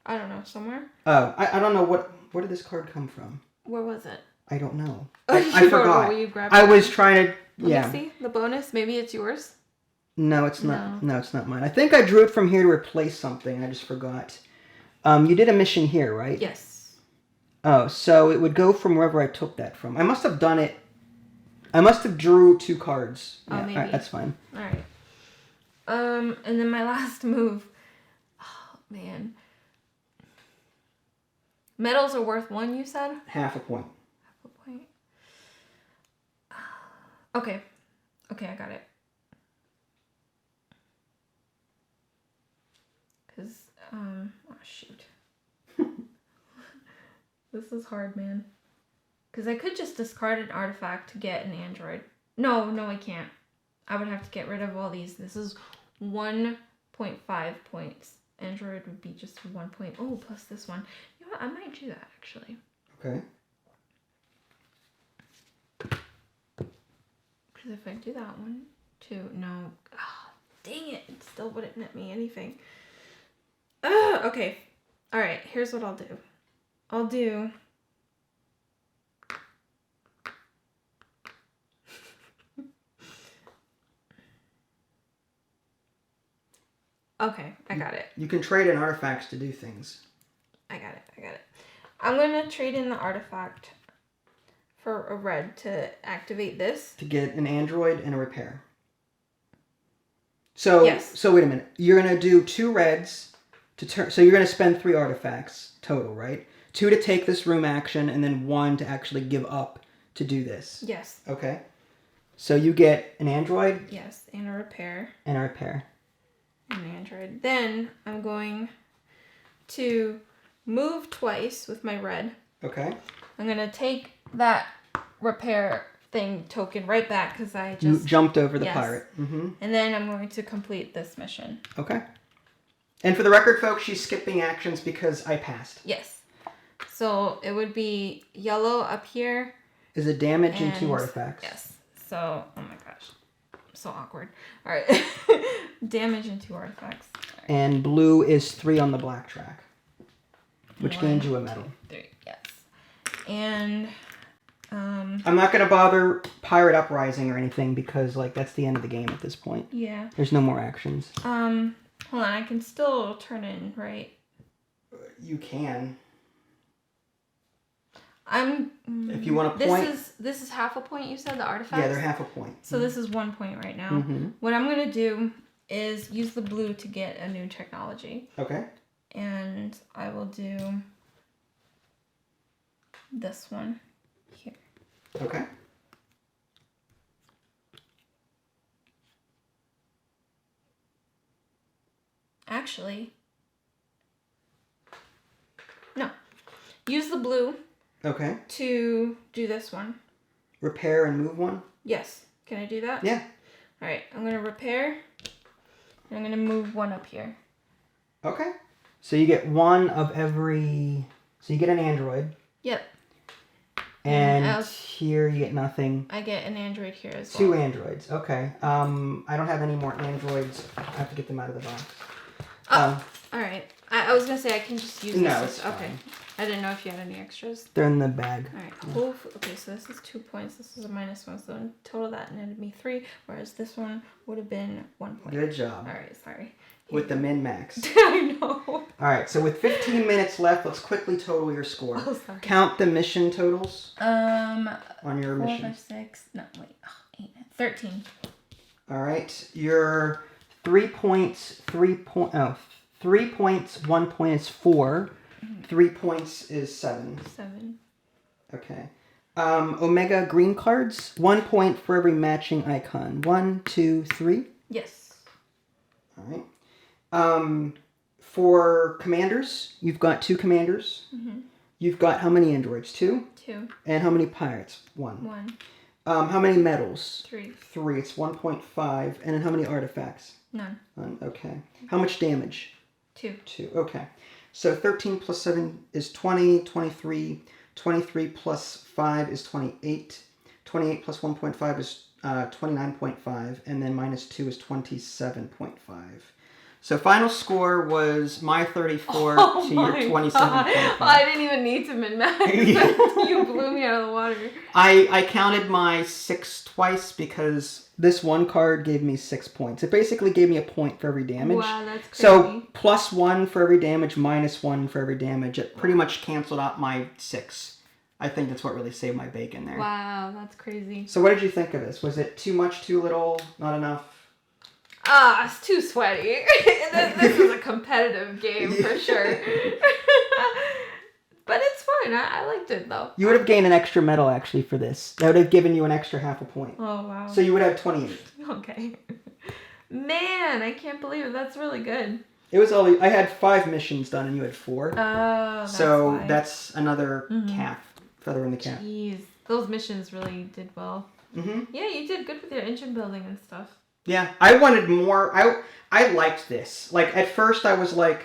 I don't know, somewhere? Oh, I don't know where did this card come from? Where was it? I don't know. I forgot. Where you grabbed I it? was trying to... Let me see. The bonus. Maybe it's yours? No, it's not. No, it's not mine. I think I drew it from here to replace something. I just forgot. You did a mission here, right? Yes. Oh, so it would go from wherever I took that from. I must have done it... I must have drew 2 cards. Oh, yeah, maybe. All right, that's fine. All right. And then my last move. Oh, man. Medals are worth 1, you said? Half a point. Half a point. Okay. Okay, I got it. Because, oh, shoot. This is hard, man. Because I could just discard an artifact to get an android. No, I can't. I would have to get rid of all these. This is 1.5 points. Android would be just 1 point. Oh, plus this one. You know what? I might do that, actually. Okay. Because if I do that 1, 2, no. Oh, dang it. It still wouldn't net me anything. Okay. All right. Here's what I'll do. I'll do... Okay, I got it. You can trade in artifacts to do things. I got it. I'm going to trade in the artifact for a red to activate this. To get an android and a repair. So, yes. So wait a minute. You're going to do 2 reds to turn... So you're going to spend 3 artifacts total, right? 2 to take this room action, and then 1 to actually give up to do this. Yes. Okay. So you get an android. Yes, and a repair. And a repair. An android. Then I'm going to move twice with my red. Okay. I'm going to take that repair thing token right back because I just... You jumped over the pirate. Mm-hmm. And then I'm going to complete this mission. Okay. And for the record, folks, she's skipping actions because I passed. Yes. So it would be yellow up here. Is a damage and 2 artifacts. Yes. So, oh my gosh. So awkward. All right. Damage and 2 artifacts. Right. And blue is 3 on the black track, which 1, gains you a medal. 2, 3. Yes. And I'm not gonna bother Pirate Uprising or anything because that's the end of the game at this point. Yeah. There's no more actions. Hold on. I can still turn in, right? You can. If you want a point. This is half a point. You said the artifacts. Yeah, they're half a point. So this is 1 point right now. Mm-hmm. What I'm gonna do is use the blue to get a new technology. Okay. And I will do this one here. Okay. Actually, no. Use the blue. Okay. To do this one. Repair and move 1? Yes. Can I do that? Yeah. All right. I'm going to repair. And I'm going to move 1 up here. Okay. So you get 1 of every... So you get an android. Yep. And here you get nothing. I get an android here as well. 2 androids. Okay. I don't have any more androids. I have to get them out of the box. Oh. All right. I was going to say I can just use this. No, it's okay. fine. I didn't know if you had any extras. They're in the bag. All right. Cool. Okay, so this is 2 points. This is a -1. So in total that netted me 3, whereas this one would have been 1 point. Good job. All right. Sorry. With the min-max. I know. All right, so with 15 minutes left, let's quickly total your score. Oh, sorry. Count the mission totals on your 4, mission. 5, 6. No, wait. 8, 13. All right, your 3 points. 3 points. 1 point is 4. 3 points is 7. 7. Okay. Omega green cards. 1 point for every matching icon. 1, 2, 3. Yes. All right. For commanders, you've got 2 commanders. Mm-hmm. You've got how many androids? 2. 2. And how many pirates? 1. 1. How many medals? 3. 3. It's 1.5. And then how many artifacts? None. None. Okay. How much damage? 2. 2. Okay. So 13 plus 7 is 20. 23. 23 plus 5 is 28. 28 plus 1.5 is 29.5. And then minus 2 is 27.5. So final score was my 34 to your 27.5. I didn't even need to min-max. You blew me out of the water. I counted my 6 twice because this one card gave me 6 points. It basically gave me a point for every damage. Wow, that's crazy. So plus 1 for every damage, minus 1 for every damage. It pretty much canceled out my 6. I think that's what really saved my bacon there. Wow, that's crazy. So what did you think of this? Was it too much, too little, not enough? It's too sweaty. This is a competitive game for sure. But it's fun. I liked it though. You would have gained an extra medal actually for this. That would have given you an extra half a point. Oh, wow. So you would have 28. Okay. Man, I can't believe it. That's really good. It was only I had 5 missions done and you had 4. Oh, that's so why. that's another feather in the cap. Jeez, those missions really did well. Mm-hmm. Yeah, you did good with your engine building and stuff. Yeah, I wanted more. I liked this. Like at first I was like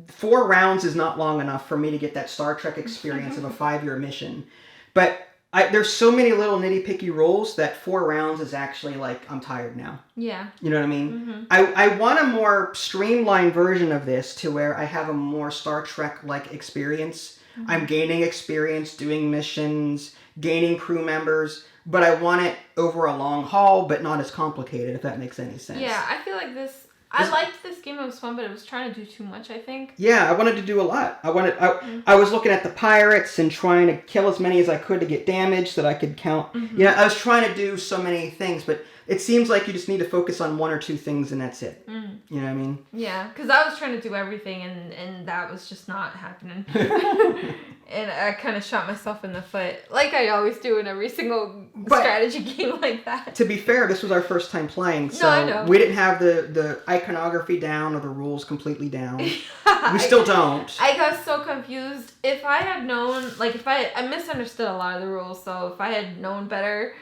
4 rounds is not long enough for me to get that Star Trek experience of a 5-year mission. But there's so many little nitty-picky rules that 4 rounds is actually like, I'm tired now. Yeah. You know what I mean? Mm-hmm. I want a more streamlined version of this to where I have a more Star Trek-like experience. Mm-hmm. I'm gaining experience doing missions, gaining crew members, but I want it over a long haul, but not as complicated, if that makes any sense. Yeah, I feel like I liked this game. It was fun, but it was trying to do too much, I think. Yeah, I wanted to do a lot. I was looking at the pirates and trying to kill as many as I could to get damage so that I could count. Mm-hmm. You know, I was trying to do so many things, but it seems like you just need to focus on 1 or 2 things and that's it. Mm. You know what I mean? Yeah, because I was trying to do everything and that was just not happening. And I kind of shot myself in the foot, like I always do in every single strategy game like that. To be fair, this was our first time playing, so I know. we didn't have the iconography down or the rules completely down. We still don't. I got so confused. If I had known, like I misunderstood a lot of the rules, so if I had known better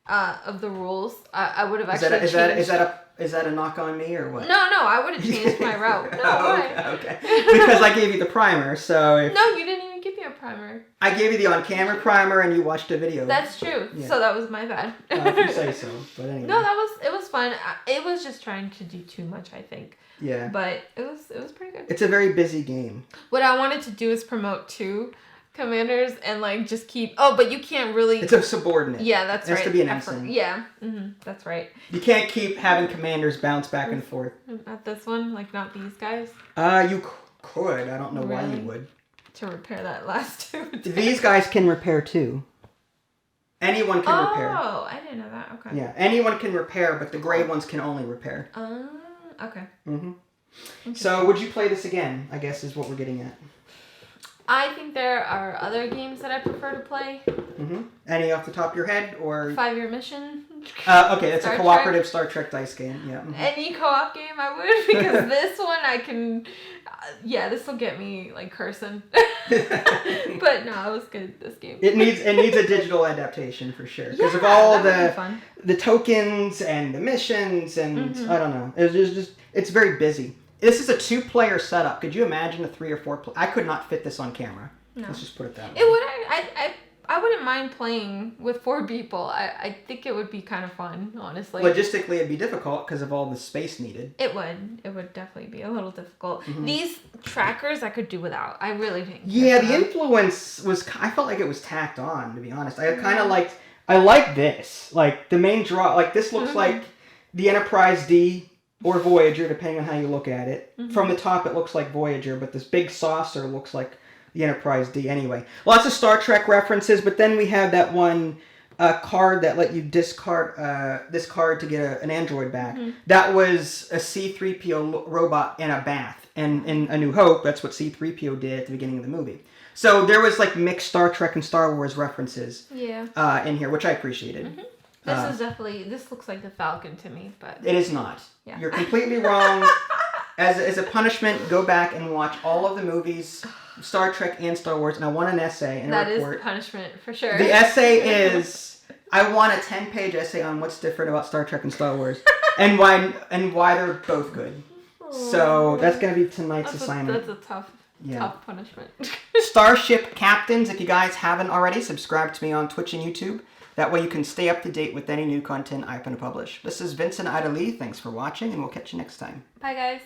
of the rules, I would have actually changed. Is that a knock on me or what? No, I would have changed my route. No, why? Okay. Because I gave you the primer, so... No, you didn't even give me a primer. I gave you the on-camera primer and you watched a video. That's true. Yeah. So that was my bad. If you say so, but anyway. No, it was fun. It was just trying to do too much, I think. Yeah. But it was pretty good. It's a very busy game. What I wanted to do is promote 2 commanders and like just keep but you can't really. It's a subordinate. Yeah, that's right. It has to be an ensign. Yeah, that's right. You can't keep having commanders bounce back and forth. Not this one, like not these guys. You could. I don't know why you would. To repair that last 2. These guys can repair too. Anyone can repair. Oh, I didn't know that. Okay. Yeah, anyone can repair, but the gray ones can only repair. Okay. Mm-hmm. So, would you play this again? I guess is what we're getting at. I think there are other games that I prefer to play. Mm-hmm. Any off the top of your head, or 5-Year Mission? Okay, it's a cooperative Star Trek dice game. Yeah. Mm-hmm. Any co-op game I would, because this one I can. This will get me like cursing. But no, it was good. This game. It needs a digital adaptation for sure because of all the tokens and the missions and I don't know. It's very busy. This is a 2-player setup. Could you imagine a 3 or 4? I could not fit this on camera. No. Let's just put it that way. It would. I wouldn't mind playing with 4 people. I think it would be kind of fun, honestly. Logistically, it'd be difficult because of all the space needed. It would. It would definitely be a little difficult. Mm-hmm. These trackers I could do without. I really think. Yeah, the influence was. I felt like it was tacked on. To be honest, I kind of liked. I like this. Like the main draw. Like this looks like the Enterprise D or Voyager, depending on how you look at it. From the top, it looks like Voyager, but this big saucer looks like the Enterprise D anyway. Lots of Star Trek references, but then we have that one card that let you discard this card to get an android back. That was a C-3PO robot in a bath. And in A New Hope, that's what C-3PO did at the beginning of the movie. So there was like mixed Star Trek and Star Wars references in here, which I appreciated. This is definitely, this looks like the Falcon to me, but... It is not. Yeah. You're completely wrong. As a punishment, go back and watch all of the movies, Star Trek and Star Wars, and I want an essay and a report. That is punishment, for sure. The essay is, I want a 10-page essay on what's different about Star Trek and Star Wars, and why they're both good. So that's going to be tonight's assignment. That's a tough punishment. Starship Captains, if you guys haven't already, subscribe to me on Twitch and YouTube. That way you can stay up to date with any new content I plan to publish. This is Vincent Ida Lee. Thanks for watching, and we'll catch you next time. Bye, guys.